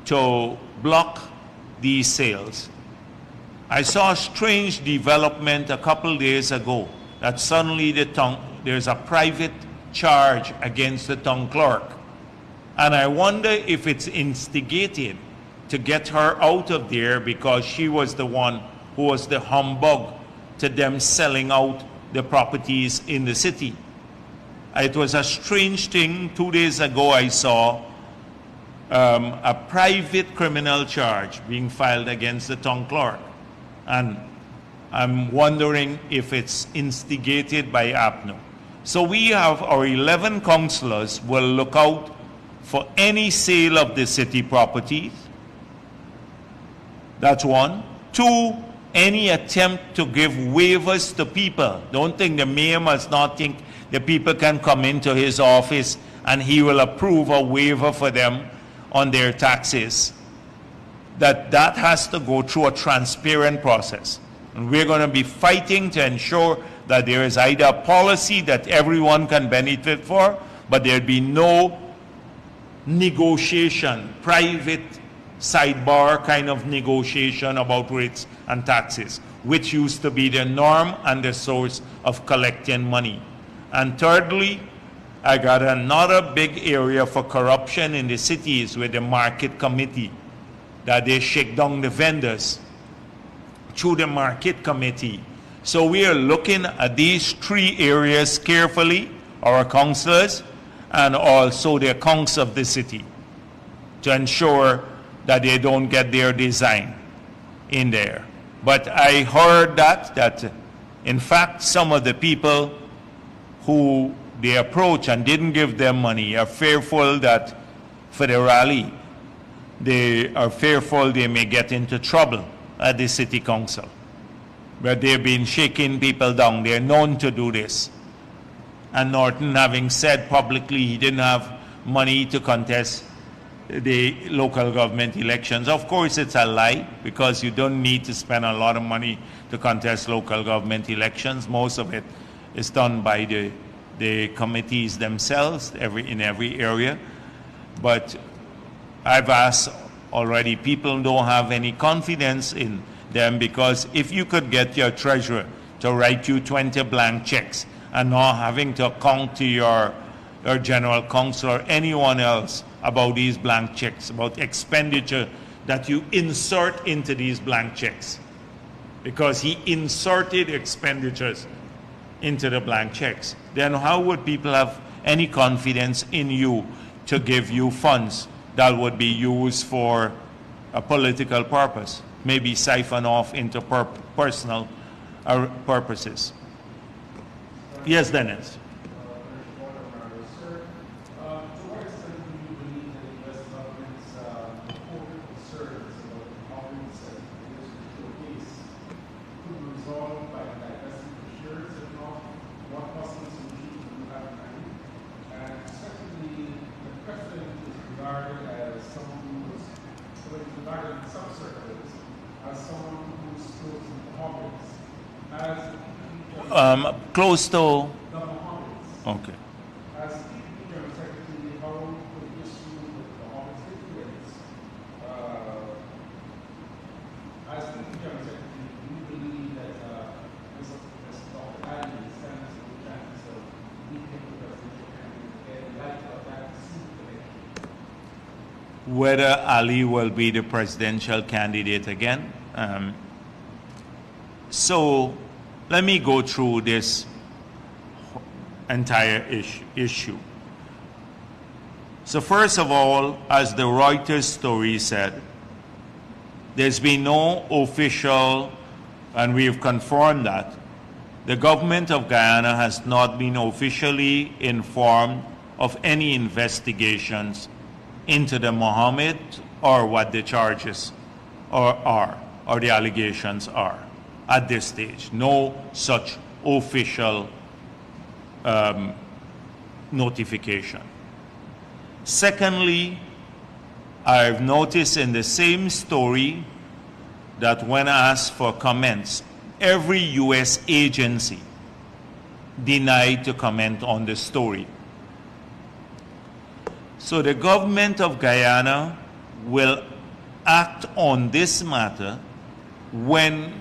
to block these sales. I saw a strange development a couple days ago that suddenly there's a private charge against the town clerk. And I wonder if it's instigated to get her out of there because she was the one who was the humbug to them selling out the properties in the city. It was a strange thing. 2 days ago I saw a private criminal charge being filed against the town clerk. And I'm wondering if it's instigated by APNO. So we have our 11 councillors will look out for any sale of the city properties. That's one. Two, any attempt to give waivers to people. Don't think the mayor must not think the people can come into his office and he will approve a waiver for them on their taxes. That has to go through a transparent process. And we're going to be fighting to ensure that there is either a policy that everyone can benefit for, but there'll be no negotiation, private sidebar kind of negotiation about rates and taxes, which used to be the norm and the source of collecting money. And thirdly, I got another big area for corruption in the cities with the market committee, that they shake down the vendors through the market committee. So we are looking at these three areas carefully, our councillors and also the accounts of the city, to ensure that they don't get their design in there. But I heard that in fact some of the people who they approach and didn't give them money are fearful that for the rally, they are fearful they may get into trouble at the city council, where they've been shaking people down. They're known to do this. And Norton, having said publicly he didn't have money to contest the local government elections. Of course, it's a lie, because you don't need to spend a lot of money to contest local government elections. Most of it is done by the committees themselves in every area. But I've asked already, people don't have any confidence in them, because if you could get your treasurer to write you 20 blank checks and not having to account to your general counsel or anyone else about these blank checks, about expenditure that you insert into these blank checks, because he inserted expenditures into the blank checks, then how would people have any confidence in you to give you funds that would be used for a political purpose, maybe siphon off into personal purposes? Yes, Dennis. Close to... Okay. As General Secretary, how could the issue with the Mohammeds influence? As General Secretary, do you believe that Dr. Ali stands a good chance of meeting the presidential candidate in light of that seat election? Whether Ali will be the presidential candidate again? So let me go through this entire issue. So first of all, as the Reuters story said, there's been no official, and we've confirmed that, the government of Guyana has not been officially informed of any investigations into the Mohammed or what the charges are, or the allegations are. At this stage, no such official notification. Secondly, I've noticed in the same story that when asked for comments, every U.S. agency denied to comment on the story. So the government of Guyana will act on this matter when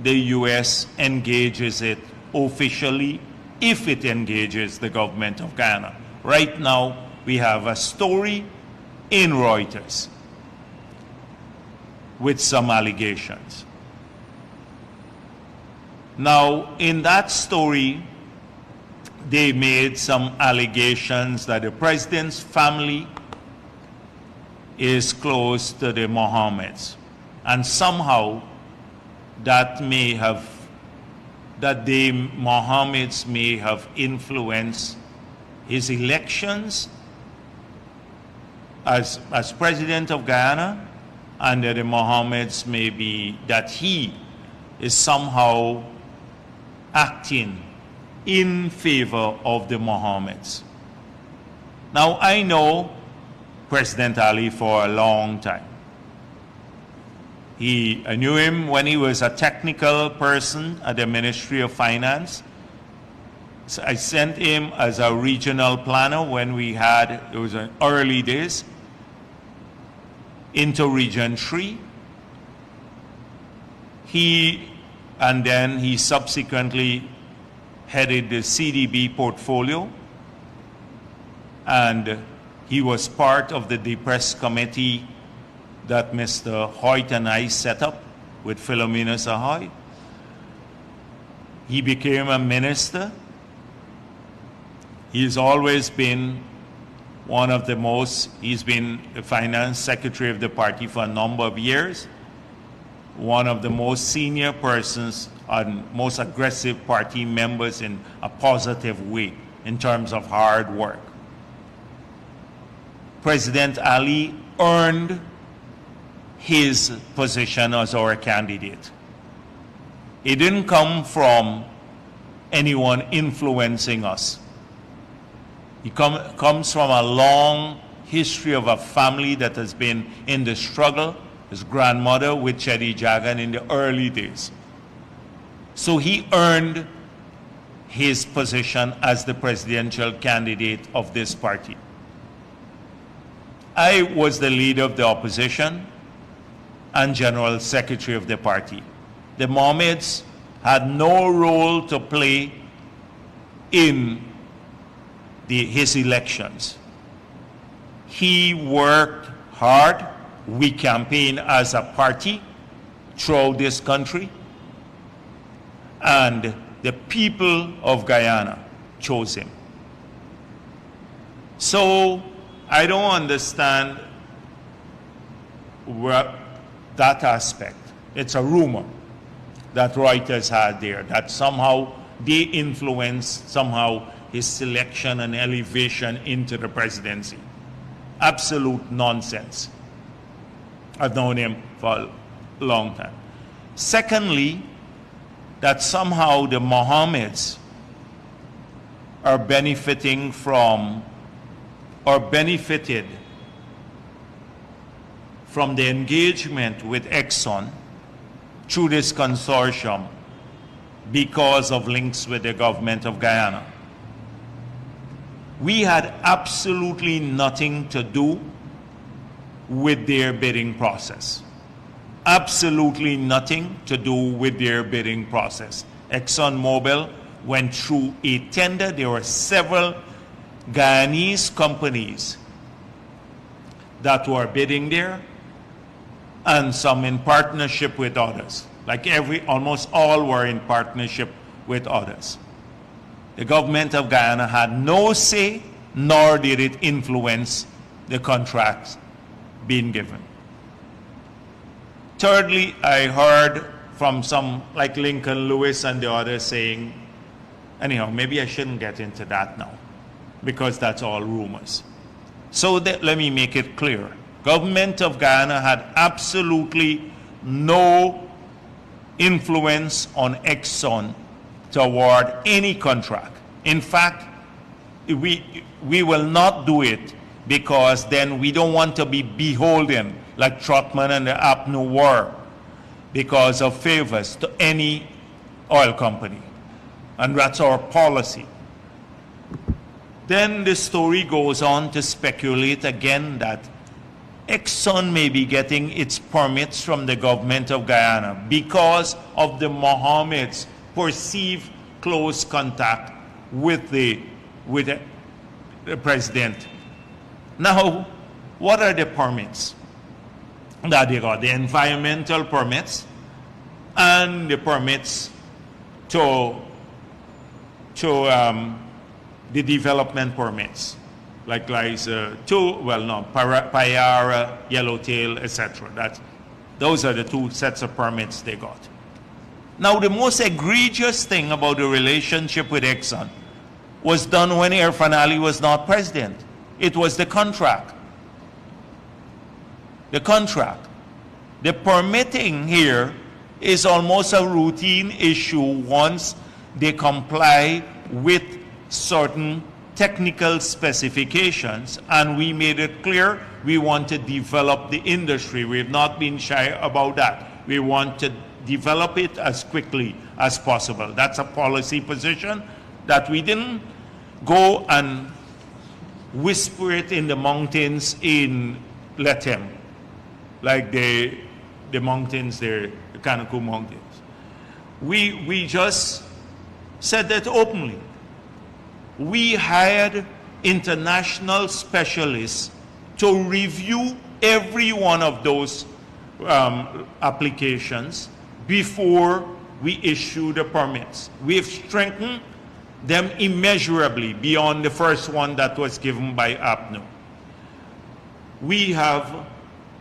the U.S. engages it officially, if it engages the government of Guyana. Right now, we have a story in Reuters with some allegations. Now, in that story, they made some allegations that the president's family is close to the Mohammeds, and somehow that the Mohammeds may have influenced his elections as president of Guyana, and that the Mohammeds may be, that he is somehow acting in favor of the Mohammeds. Now, I know President Ali for a long time. I knew him when he was a technical person at the Ministry of Finance. So I sent him as a regional planner when it was in early days, into Region 3. And then he subsequently headed the CDB portfolio, and he was part of the depressed committee that Mr. Hoyt and I set up with Philomena Sahoy. He became a minister. He's always been he's been the finance secretary of the party for a number of years, one of the most senior persons and most aggressive party members in a positive way in terms of hard work. President Ali earned his position as our candidate. It didn't come from anyone influencing us. He comes from a long history of a family that has been in the struggle. His grandmother with Chedi Jagan in the early days. So he earned his position as the presidential candidate of this party. I was the leader of the opposition and general secretary of the party. The Mohammeds had no role to play in his elections. He worked hard. We campaigned as a party throughout this country, and the people of Guyana chose him. So I don't understand that aspect. It's a rumor that Reuters had there, that somehow they influenced somehow his selection and elevation into the presidency. Absolute nonsense. I've known him for a long time. Secondly, that somehow the Mohammeds are benefiting from or benefited from the engagement with Exxon through this consortium because of links with the government of Guyana. We had absolutely nothing to do with their bidding process. Absolutely nothing to do with their bidding process. ExxonMobil went through a tender. There were several Guyanese companies that were bidding there, and some in partnership with others. Like almost all were in partnership with others. The government of Guyana had no say, nor did it influence the contracts being given. Thirdly, I heard from some like Lincoln Lewis and the others saying, anyhow, maybe I shouldn't get into that now, because that's all rumors. So let me make it clear. Government of Guyana had absolutely no influence on Exxon to award any contract. In fact, we will not do it because then we don't want to be beholden like Trotman and the APNU were because of favors to any oil company. And that's our policy. Then the story goes on to speculate again that Exxon may be getting its permits from the government of Guyana because of the Mohammeds' perceived close contact with the president. Now, what are the permits that they got? The environmental permits and the permits to the development permits, like Payara, Yellowtail, etc. Those are the two sets of permits they got. Now, the most egregious thing about the relationship with Exxon was done when Irfan Ali was not president. It was the contract. The contract. The permitting here is almost a routine issue once they comply with certain technical specifications, and we made it clear we want to develop the industry. We have not been shy about that. We want to develop it as quickly as possible. That's a policy position that we didn't go and whisper it in the mountains in Lethem, like the mountains there, the Kanaku Mountains. We just said that openly. We hired international specialists to review every one of those applications before we issue the permits. We've strengthened them immeasurably beyond the first one that was given by APNU. We have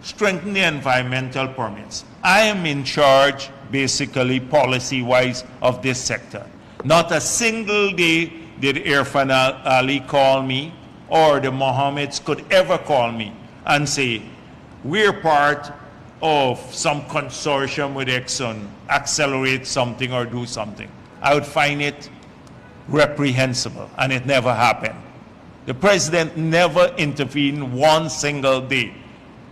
strengthened the environmental permits. I am in charge, basically policy-wise, of this sector. Not a single day did Irfan Ali call me, or the Mohammeds could ever call me and say, we're part of some consortium with Exxon, accelerate something or do something. I would find it reprehensible, and it never happened. The president never intervened one single day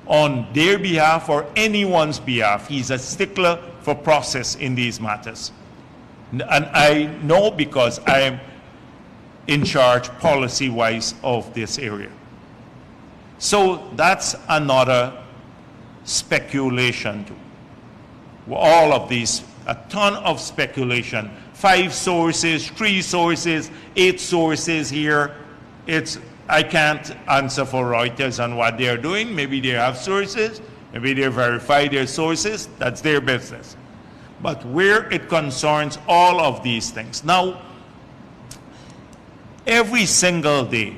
on their behalf or anyone's behalf. He's a stickler for process in these matters. And I know because I am in charge policy-wise of this area. So that's another speculation too. All of these, a ton of speculation. 5 sources, 3 sources, 8 sources here. I can't answer for Reuters on what they're doing. Maybe they have sources, maybe they verify their sources, that's their business. But where it concerns all of these things. Now, every single day,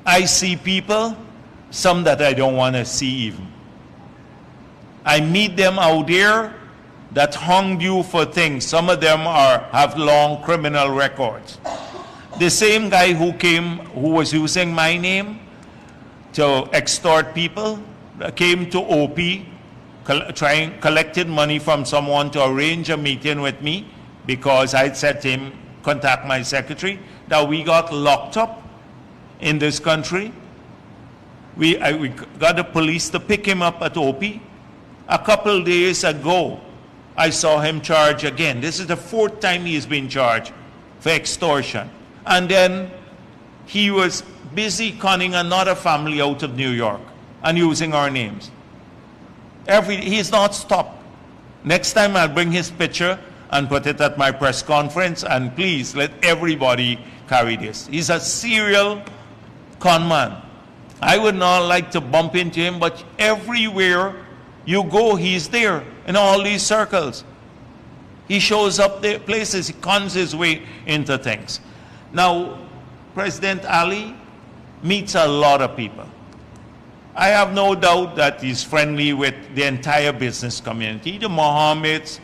I see people, some that I don't want to see even. I meet them out there that hung you for things. Some of them have long criminal records. The same guy who was using my name to extort people, came to OP, collected money from someone to arrange a meeting with me because I'd said to him, contact my secretary, that we got locked up in this country. We got the police to pick him up at OP. A couple days ago, I saw him charged again. This is the 4th time he's been charged for extortion. And then he was busy conning another family out of New York and using our names. He's not stopped. Next time I'll bring his picture and put it at my press conference, and please let everybody carry this. He's a serial con man. I would not like to bump into him, but everywhere you go, he's there in all these circles. He shows up there places, he cons his way into things. Now, President Ali meets a lot of people. I have no doubt that he's friendly with the entire business community, the Mohammeds,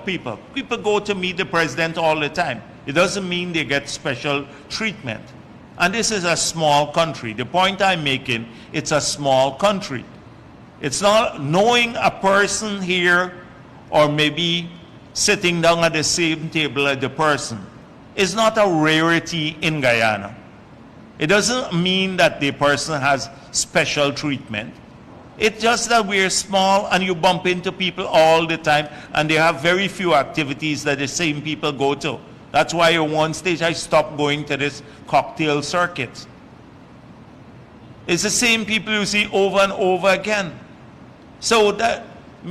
people. People go to meet the president all the time. It doesn't mean they get special treatment. And this is a small country. The point I'm making, it's a small country. It's not knowing a person here or maybe sitting down at the same table as the person. Is not a rarity in Guyana. It doesn't mean that the person has special treatment. It's just that we're small and you bump into people all the time and they have very few activities that the same people go to. That's why at one stage I stopped going to this cocktail circuit. It's the same people you see over and over again. So that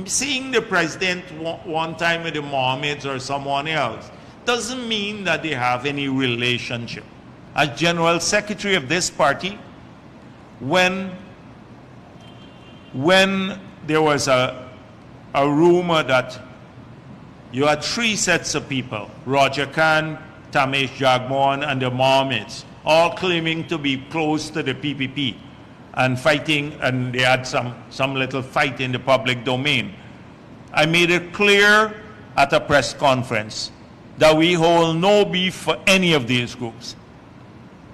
seeing the president one time with the Mohammeds or someone else doesn't mean that they have any relationship. As General Secretary of this party, when there was a rumor that you had 3 sets of people, Roger Khan, Tamesh Jagmohan, and the Mohammeds, all claiming to be close to the PPP and fighting, and they had some little fight in the public domain. I made it clear at a press conference that we hold no beef for any of these groups,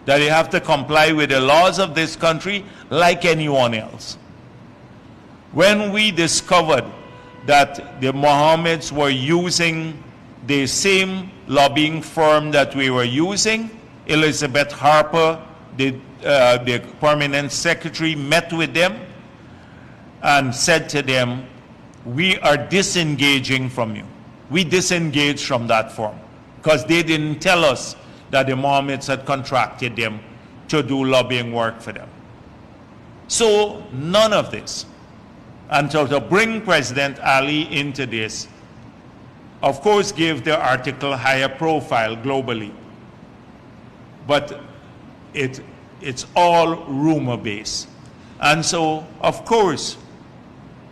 that they have to comply with the laws of this country like anyone else. When we discovered that the Mohammeds were using the same lobbying firm that we were using, Elizabeth Harper, the permanent secretary, met with them and said to them, we are disengaging from you. We disengaged from that firm because they didn't tell us that the Mohammeds had contracted them to do lobbying work for them. So none of this. And so to bring President Ali into this, of course, give the article higher profile globally. But it's all rumor-based. And so, of course,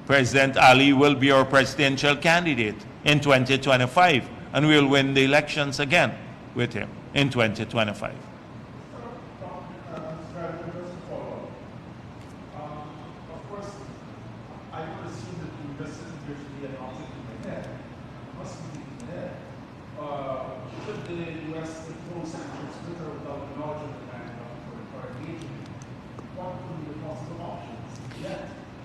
President Ali will be our presidential candidate in 2025, and we'll win the elections again with him in 2025. Of course, I would assume that the investors usually are not thinking ahead, must be thinking ahead. Should the U.S.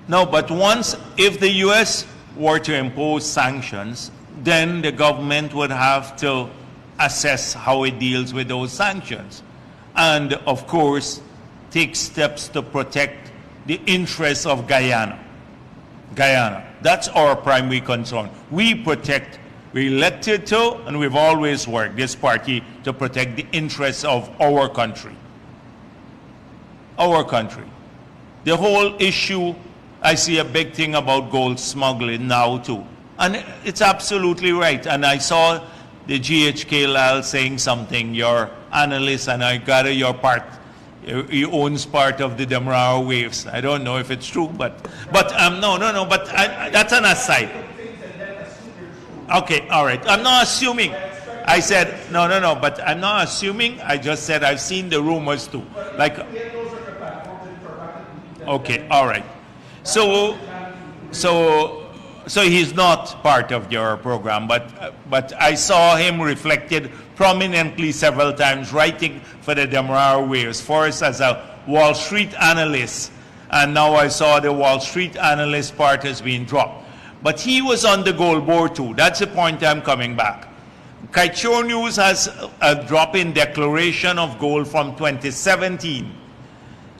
No, but once, if the U.S. were to impose sanctions, then the government would have to assess how it deals with those sanctions. And, of course, take steps to protect the interests of Guyana. Guyana. That's our primary concern. We elected to, and we've always worked, this party, to protect the interests of our country. Our country. The whole issue, I see a big thing about gold smuggling now too. And it's absolutely right. And I saw the GHK Lal saying something, your analyst, and I gather your part, he owns part of the Demerara waves. I don't know if it's true, but but that's an aside. Okay, all right. I'm not assuming. I said, no, but I'm not assuming. I just said I've seen the rumors too. Like, okay, all right. So he's not part of your program, but I saw him reflected prominently several times writing for the Demerara Waves, first as a Wall Street analyst, and now I saw the Wall Street analyst part has been dropped. But he was on the gold board too. That's the point I'm coming back. Kaichor News has a drop-in declaration of gold from 2017.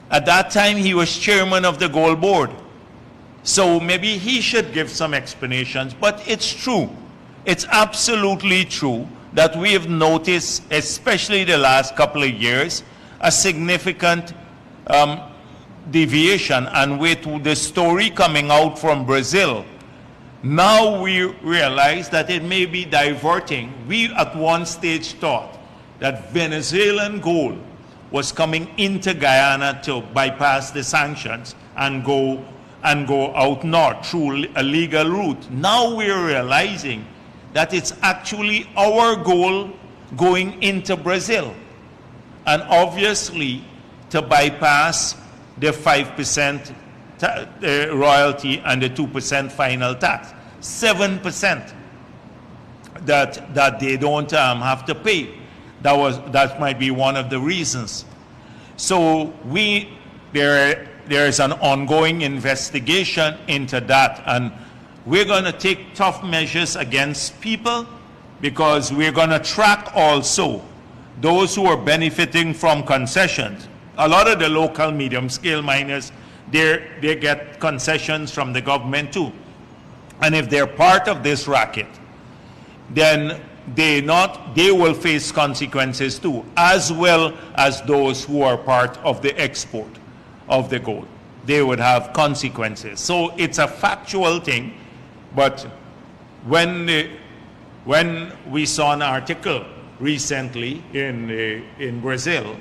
At that time, he was chairman of the gold board. So maybe he should give some explanations, but it's true. It's absolutely true that we have noticed, especially the last couple of years, a significant deviation. And with the story coming out from Brazil, now we realize that it may be diverting. We at one stage thought that Venezuelan gold was coming into Guyana to bypass the sanctions and go out north through a legal route. Now we're realizing that it's actually our gold going into Brazil. And obviously, to bypass the 5% royalty and the 2% final tax, 7% that they don't have to pay. That might be one of the reasons. So there is an ongoing investigation into that, and we're going to take tough measures against people, because we're going to track also those who are benefiting from concessions. A lot of the local medium-scale miners, they get concessions from the government too. And if they're part of this racket, then they will face consequences too, as well as those who are part of the export of the gold. They would have consequences. So it's a factual thing, but when we saw an article recently in Brazil,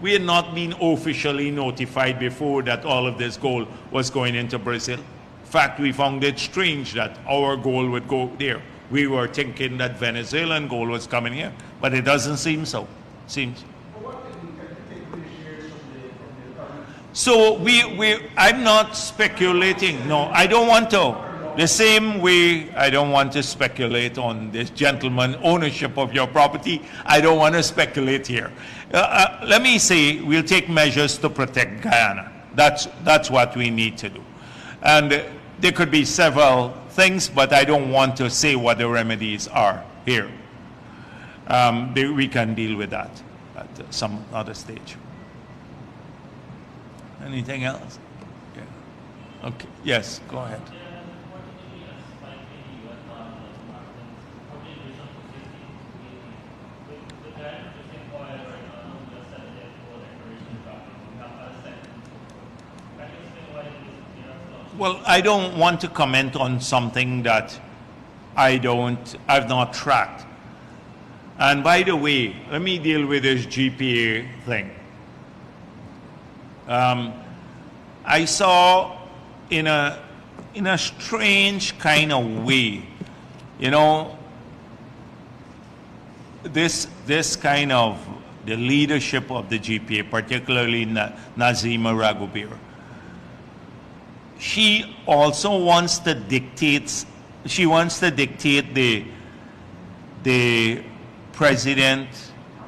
we had not been officially notified before that all of this gold was going into Brazil. In fact, we found it strange that our gold would go there. We were thinking that Venezuelan gold was coming here, but it doesn't seem so. Seems. So I'm not speculating. No, I don't want to. The same way I don't want to speculate on this gentleman ownership of your property, I don't want to speculate here. Let me say we'll take measures to protect Guyana. That's what we need to do. And there could be several things, but I don't want to say what the remedies are here. We can deal with that at some other stage. Anything else? Yeah. Okay. Yes, go ahead. Well, I don't want to comment on something that I've not tracked. And by the way, let me deal with this GPA thing. I saw in a strange kind of way, you know, this kind of the leadership of the GPA, particularly Nazima Raghubir. She also wants to dictate. She wants to dictate the president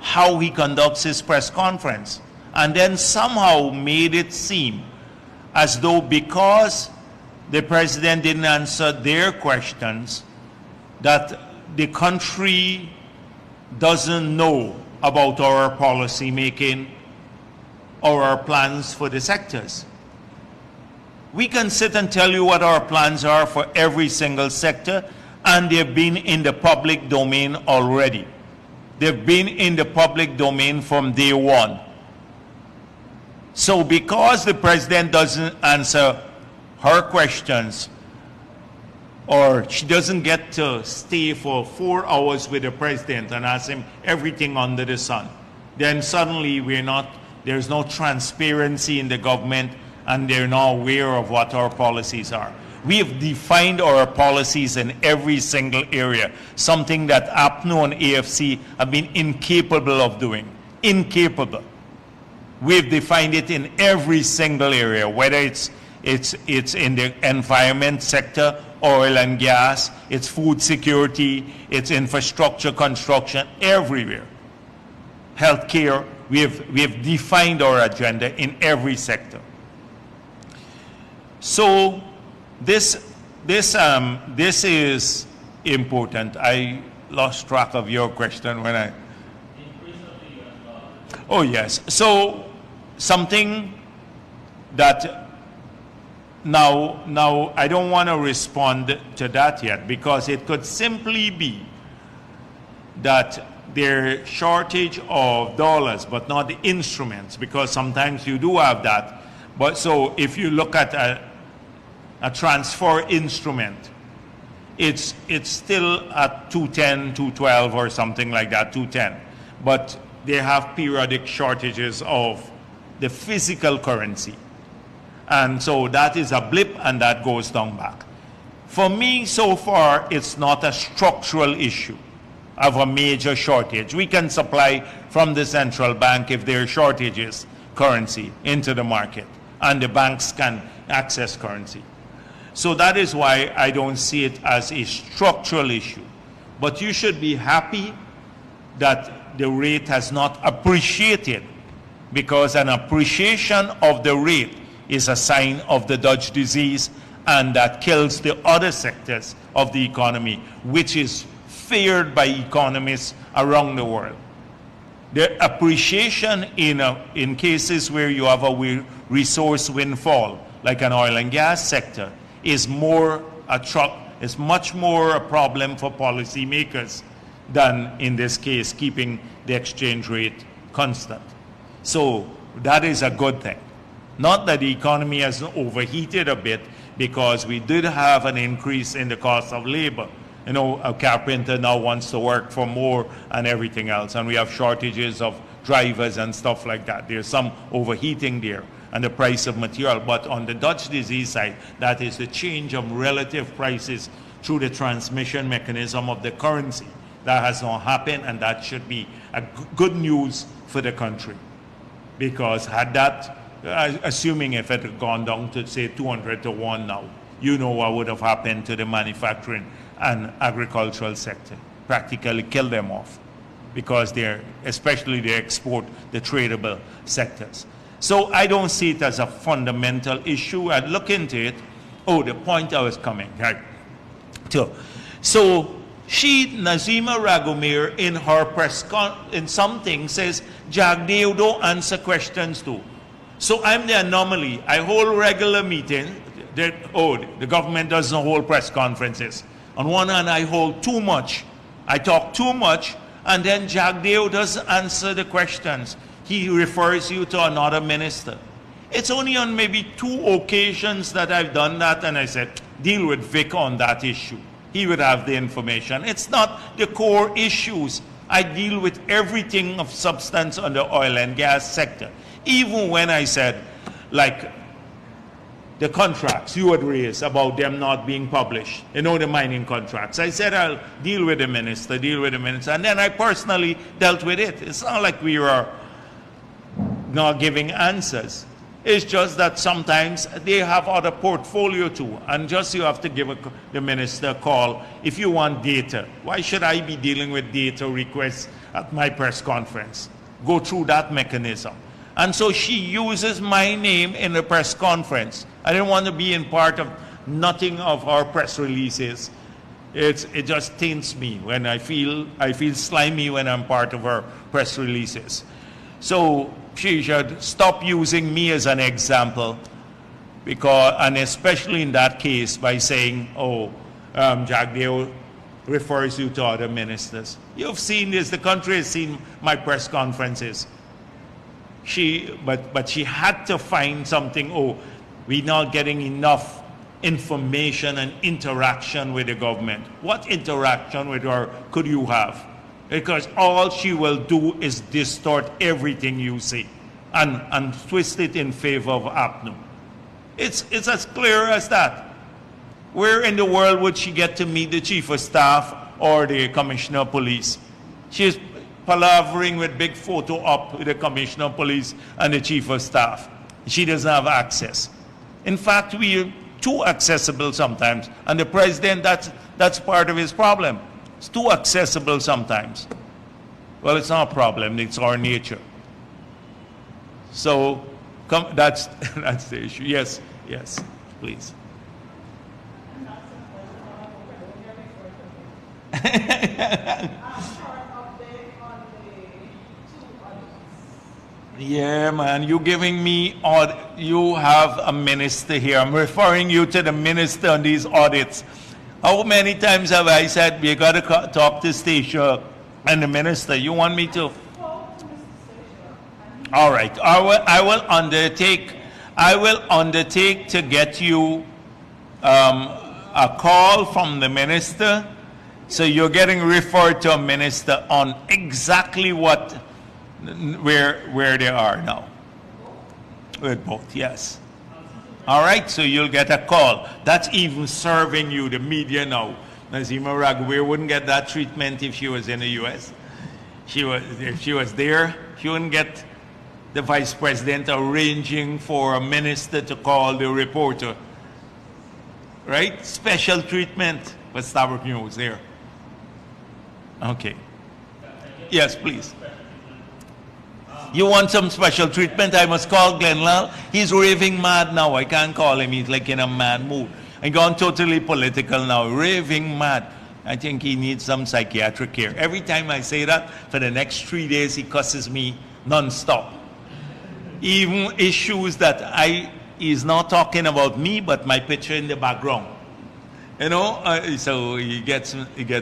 how he conducts his press conference, and then somehow made it seem as though because the president didn't answer their questions, that the country doesn't know about our policy making or our plans for the sectors. We can sit and tell you what our plans are for every single sector, and they've been in the public domain already. They've been in the public domain from day one. So because the president doesn't answer her questions, or she doesn't get to stay for 4 hours with the president and ask him everything under the sun, then suddenly there's no transparency in the government, and they're not aware of what our policies are. We have defined our policies in every single area, something that APNO and AFC have been incapable of doing. Incapable. We've defined it in every single area, whether it's in the environment sector, oil and gas, it's food security, it's infrastructure construction, everywhere. Healthcare, we have defined our agenda in every sector. So this is important. I lost track of your question when I... Oh yes. So something that now I don't want to respond to that yet, because it could simply be that there's shortage of dollars but not the instruments, because sometimes you do have that. But so if you look at a transfer instrument, it's still at 210, 212 or something like that, 210. But they have periodic shortages of the physical currency. And so that is a blip, and that goes down back. For me, so far, it's not a structural issue of a major shortage. We can supply from the central bank if there are shortages, currency into the market, and the banks can access currency. So that is why I don't see it as a structural issue. But you should be happy that the rate has not appreciated, because an appreciation of the rate is a sign of the Dutch disease, and that kills the other sectors of the economy, which is feared by economists around the world. The appreciation in cases where you have a resource windfall, like an oil and gas sector, is much more a problem for policymakers than, in this case, keeping the exchange rate constant. So that is a good thing. Not that the economy has overheated a bit, because we did have an increase in the cost of labor. You know, a carpenter now wants to work for more and everything else, and we have shortages of drivers and stuff like that. There's some overheating there, and the price of material. But on the Dutch disease side, that is the change of relative prices through the transmission mechanism of the currency. That has not happened, and that should be a good news for the country. Because had that, assuming if it had gone down to say 200 to 1 now, you know what would have happened to the manufacturing and agricultural sector. Practically kill them off, because especially they export the tradable sectors. So I don't see it as a fundamental issue. I'd look into it. Oh, the point I was coming right to. So Nazima Ragumir, in her in something says, Jagdeo don't answer questions too. So I'm the anomaly. I hold regular meetings. The government doesn't hold press conferences. On one hand, I hold too much. I talk too much, and then Jagdeo doesn't answer the questions. He refers you to another minister. It's only on maybe 2 occasions that I've done that, and I said, deal with Vic on that issue. He would have the information. It's not the core issues. I deal with everything of substance on the oil and gas sector. Even when I said, like, the contracts you had raised about them not being published, you know, the mining contracts. I said, I'll deal with the minister, and then I personally dealt with it. It's not like we were not giving answers. It's just that sometimes they have other portfolio too, and just you have to give the minister a call if you want data. Why should I be dealing with data requests at my press conference? Go through that mechanism. And so she uses my name in the press conference. I didn't want to be in part of nothing of our press releases. It just taints me when I feel slimy when I'm part of our press releases. So she should stop using me as an example, because, and especially in that case by saying, oh, Jagdeo refers you to other ministers. You've seen this, the country has seen my press conferences. But she had to find something, oh, we're not getting enough information and interaction with the government. What interaction with her could you have? Because all she will do is distort everything you see and twist it in favor of APNU. It's as clear as that. Where in the world would she get to meet the chief of staff or the commissioner of police? She's palavering with big photo op with the commissioner of police and the chief of staff. She doesn't have access. In fact, we are too accessible sometimes, and the president, that's part of his problem. It's too accessible sometimes. Well, it's not a problem, it's our nature. So that's the issue. Yes, please. Yeah, man, you giving me you have a minister here. I'm referring you to the minister on these audits. How many times have I said we got to talk to Stacia and the minister? You want me to? All right, I will undertake to get you a call from the minister. So you're getting referred to a minister on exactly where they are now. With both, yes. All right, so you'll get a call. That's even serving you, the media now. Nazima Raghuweer wouldn't get that treatment if she was in the U.S. If she was there, she wouldn't get the vice president arranging for a minister to call the reporter. Right? Special treatment. But Stavros News there. Okay. Yes, please. You want some special treatment? I must call Glenn Lal. He's raving mad now. I can't call him. He's like in a mad mood. And gone totally political now. Raving mad. I think he needs some psychiatric care. Every time I say that, for the next 3 days, he cusses me non-stop. Even issues that he's not talking about me, but my picture in the background. You know, so he gets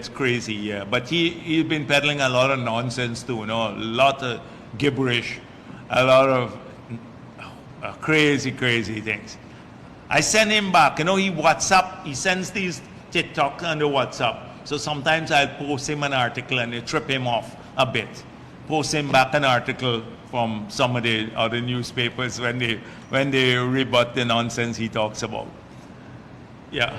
crazy, yeah. But he's been peddling a lot of nonsense too, you know, a lot of gibberish, a lot of crazy things. I send him back, you know, he sends these TikTok and the WhatsApp. So sometimes I'll post him an article and they trip him off a bit. Post him back an article from some of the other newspapers when they rebut the nonsense he talks about. Yeah.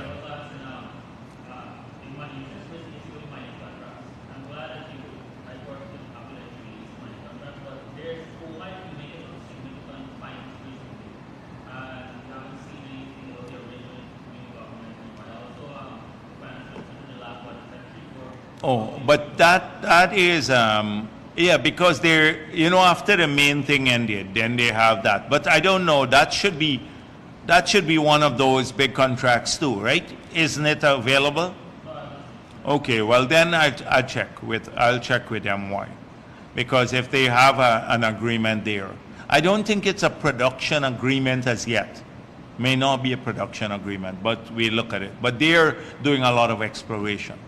Oh, but that is yeah, because they're, you know, after the main thing ended, then they have that. But I don't know. That should be one of those big contracts too, right? Isn't it available? Okay, well then I'll check with them why, because if they have an agreement there, I don't think it's a production agreement as yet. May not be a production agreement, but we look at it. But they're doing a lot of exploration.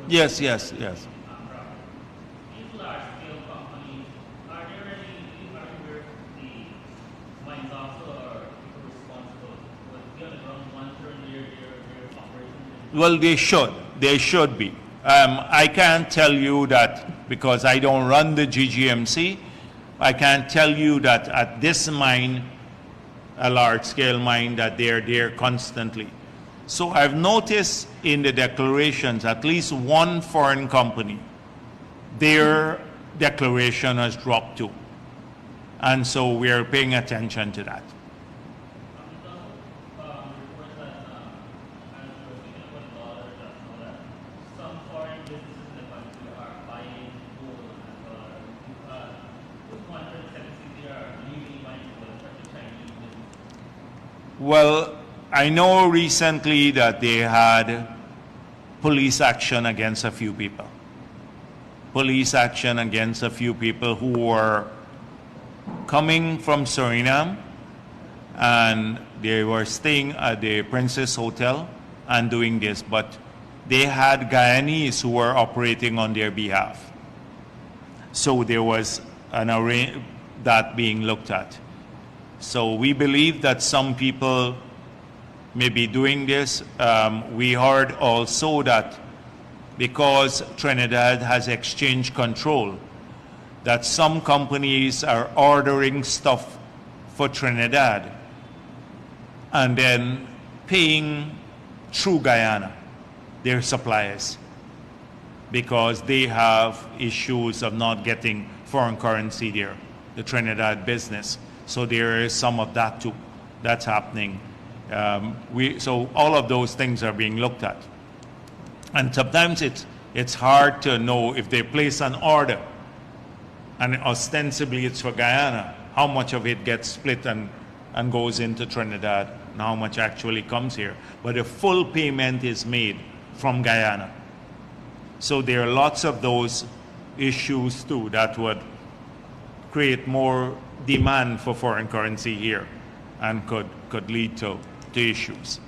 Yes. These large-scale companies, are there any where the mines also are responsible? But monitor their operations? Well, they should be. I can't tell you that because I don't run the GGMC. I can't tell you that at this mine, a large-scale mine, that they're there constantly. So I've noticed in the declarations, at least one foreign company, their declaration has dropped too. And so we're paying attention to that. Some foreign businesses in the country are buying gold Well, I know recently that they had police action against a few people. Police action against a few people who were coming from Suriname, and they were staying at the Princess Hotel and doing this, but they had Guyanese who were operating on their behalf. So there was an array that being looked at. So we believe that some people may be doing this. We heard also that because Trinidad has exchange control, that some companies are ordering stuff for Trinidad and then paying through Guyana, their suppliers, because they have issues of not getting foreign currency there, the Trinidad business. So there is some of that too that's happening. So all of those things are being looked at. And sometimes it's hard to know if they place an order and ostensibly it's for Guyana, how much of it gets split and goes into Trinidad and how much actually comes here. But a full payment is made from Guyana. So there are lots of those issues too that would create more demand for foreign currency here and could lead to issues.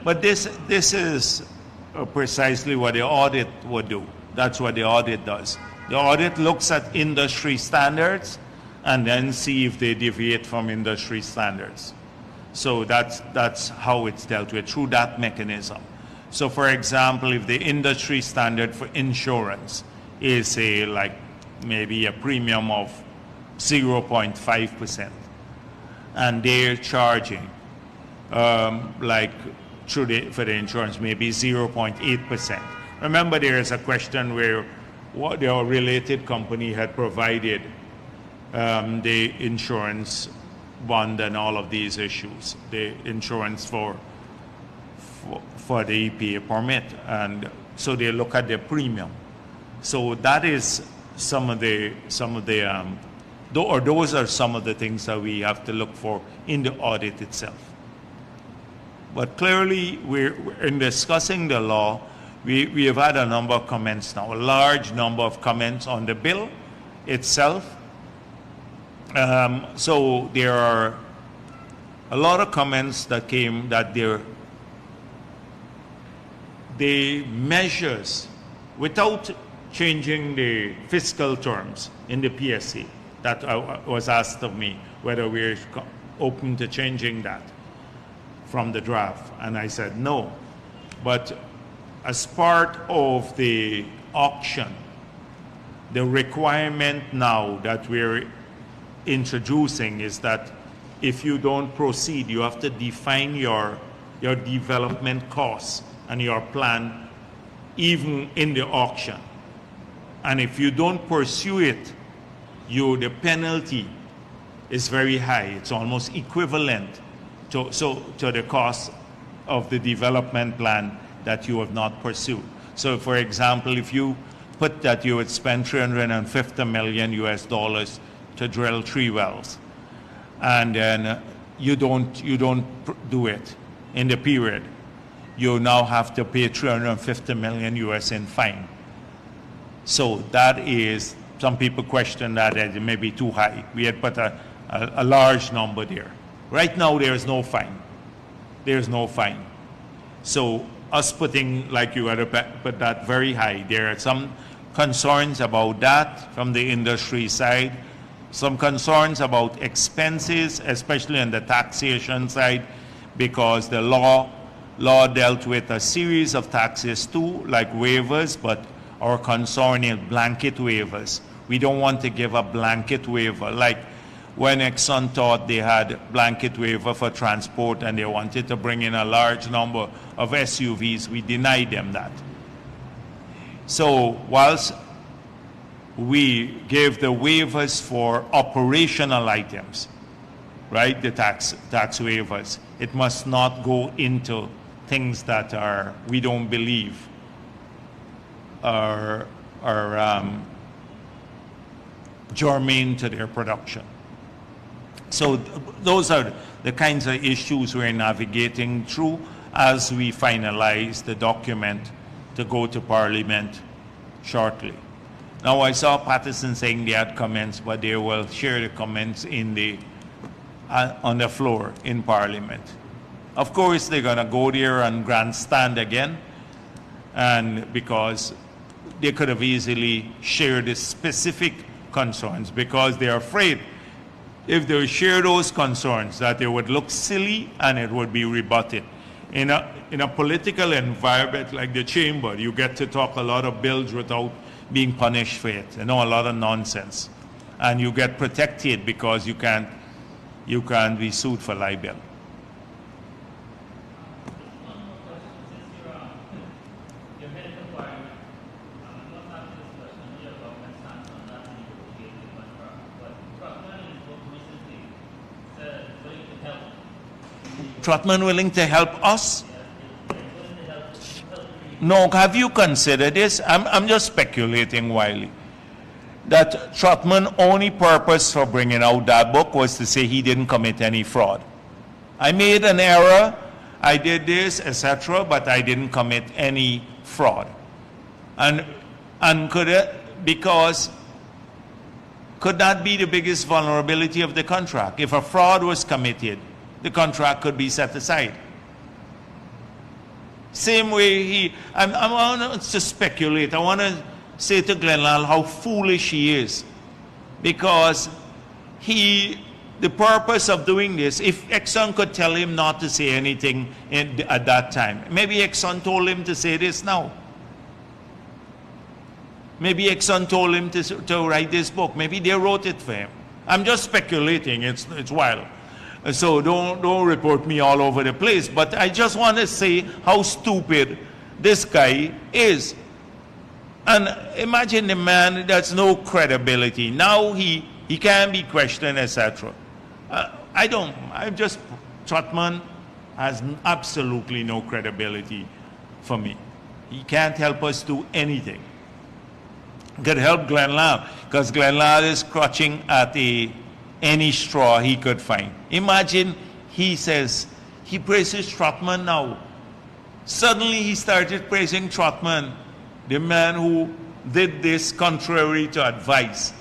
But this is precisely what the audit would do. That's what the audit does. The audit looks at industry standards and then see if they deviate from industry standards. So that's how it's dealt with, through that mechanism. So for example, if the industry standard for insurance is, say, like maybe a premium of 0.5%, and they're charging like for the insurance maybe 0.8%. Remember, there is a question where what the related company had provided the insurance bond and all of these issues, the insurance for the EPA permit, and so they look at the premium. So that is those are some of the things that we have to look for in the audit itself. But clearly, we're in discussing the law, we have had a number of comments now, a large number of comments on the bill itself. So there are a lot of comments that came that the measures, without changing the fiscal terms in the PSA, that was asked of me, whether we're open to changing that from the draft, and I said no. But as part of the auction, the requirement now that we're introducing is that if you don't proceed, you have to define your development costs and your plan even in the auction. And if you don't pursue it, the penalty is very high. It's almost equivalent to the cost of the development plan that you have not pursued. So for example, if you put that you would spend $350 million to drill 3 wells, and then you don't do it in the period, you now have to pay $350 million in fine. So that is, some people question that as it may be too high. We had put a large number there. Right now, there is no fine. There is no fine. So us putting, like you had to put that very high, there are some concerns about that from the industry side, some concerns about expenses, especially on the taxation side, because the law law dealt with a series of taxes too, like waivers, but our concern is blanket waivers. We don't want to give a blanket waiver. Like when Exxon thought they had blanket waiver for transport and they wanted to bring in a large number of SUVs, we denied them that. So whilst we gave the waivers for operational items, right, the tax waivers, it must not go into things that are, we don't believe are germane to their production. So those are the kinds of issues we're navigating through as we finalize the document to go to Parliament shortly. Now I saw Patterson saying they had comments, but they will share the comments in the on the floor in Parliament. Of course, they're going to go there and grandstand again, and because they could have easily shared the specific concerns, because they're afraid if they share those concerns that they would look silly and it would be rebutted. In a political environment like the chamber, you get to talk a lot of bills without being punished for it, a lot of nonsense, and you get protected because you can't be sued for libel. One more question. Since you're head of Parliament, I'm not asking this question, your government stands on that negotiated contract, but Trotman in his book recently said it's willing to help. Trotman willing to help us? Willing to help No, have you considered this? I'm just speculating wildly. That Trotman's only purpose for bringing out that book was to say he didn't commit any fraud. I made an error, I did this, etc., but I didn't commit any fraud. And could that be the biggest vulnerability of the contract? If a fraud was committed, the contract could be set aside. Same way I want to speculate. I want to say to Glenlal how foolish he is, because the purpose of doing this, if Exxon could tell him not to say anything at that time, maybe Exxon told him to say this now. Maybe Exxon told him to write this book. Maybe they wrote it for him. I'm just speculating. It's wild. So don't report me all over the place. But I just want to say how stupid this guy is. And imagine the man that's no credibility. Now he can be questioned, etc. Trotman has absolutely no credibility for me. He can't help us do anything. Could help Glenlal, because Glenlal is clutching at any straw he could find. Imagine he praises Trotman now. Suddenly he started praising Trotman, the man who did this contrary to advice.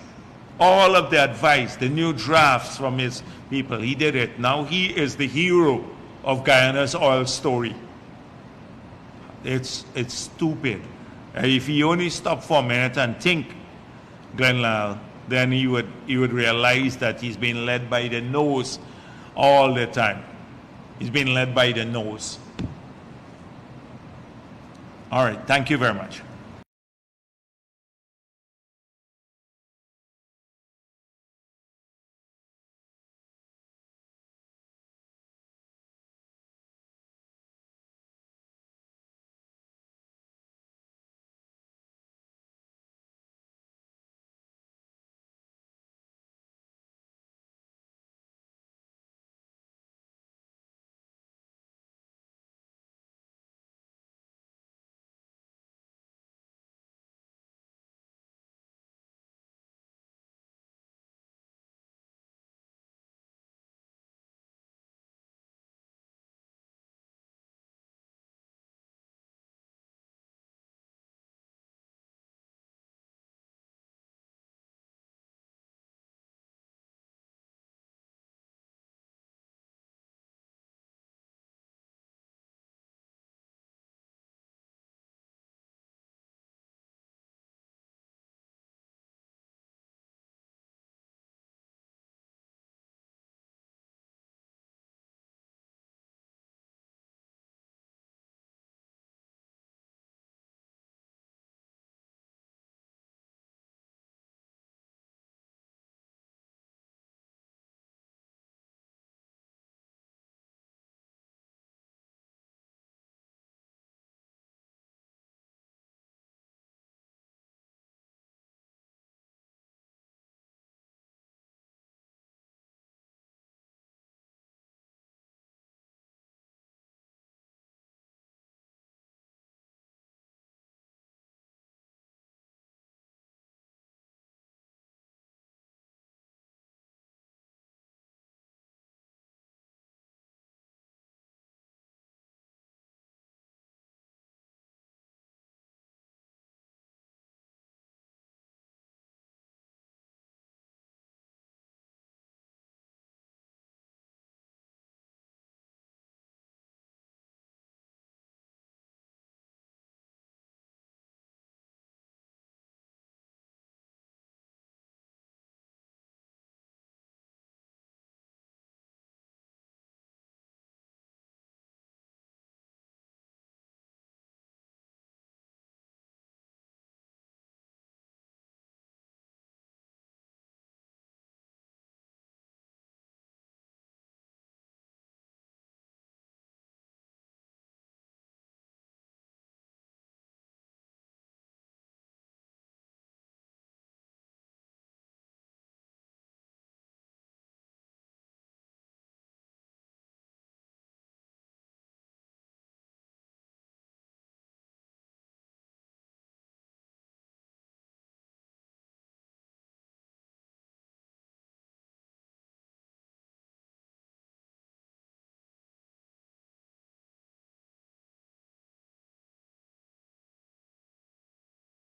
All of the advice, the new drafts from his people, he did it. Now he is the hero of Guyana's oil story. It's stupid. If he only stopped for a minute and think, Glenlal, then he would realize that he's been led by the nose all the time. He's been led by the nose. All right, thank you very much.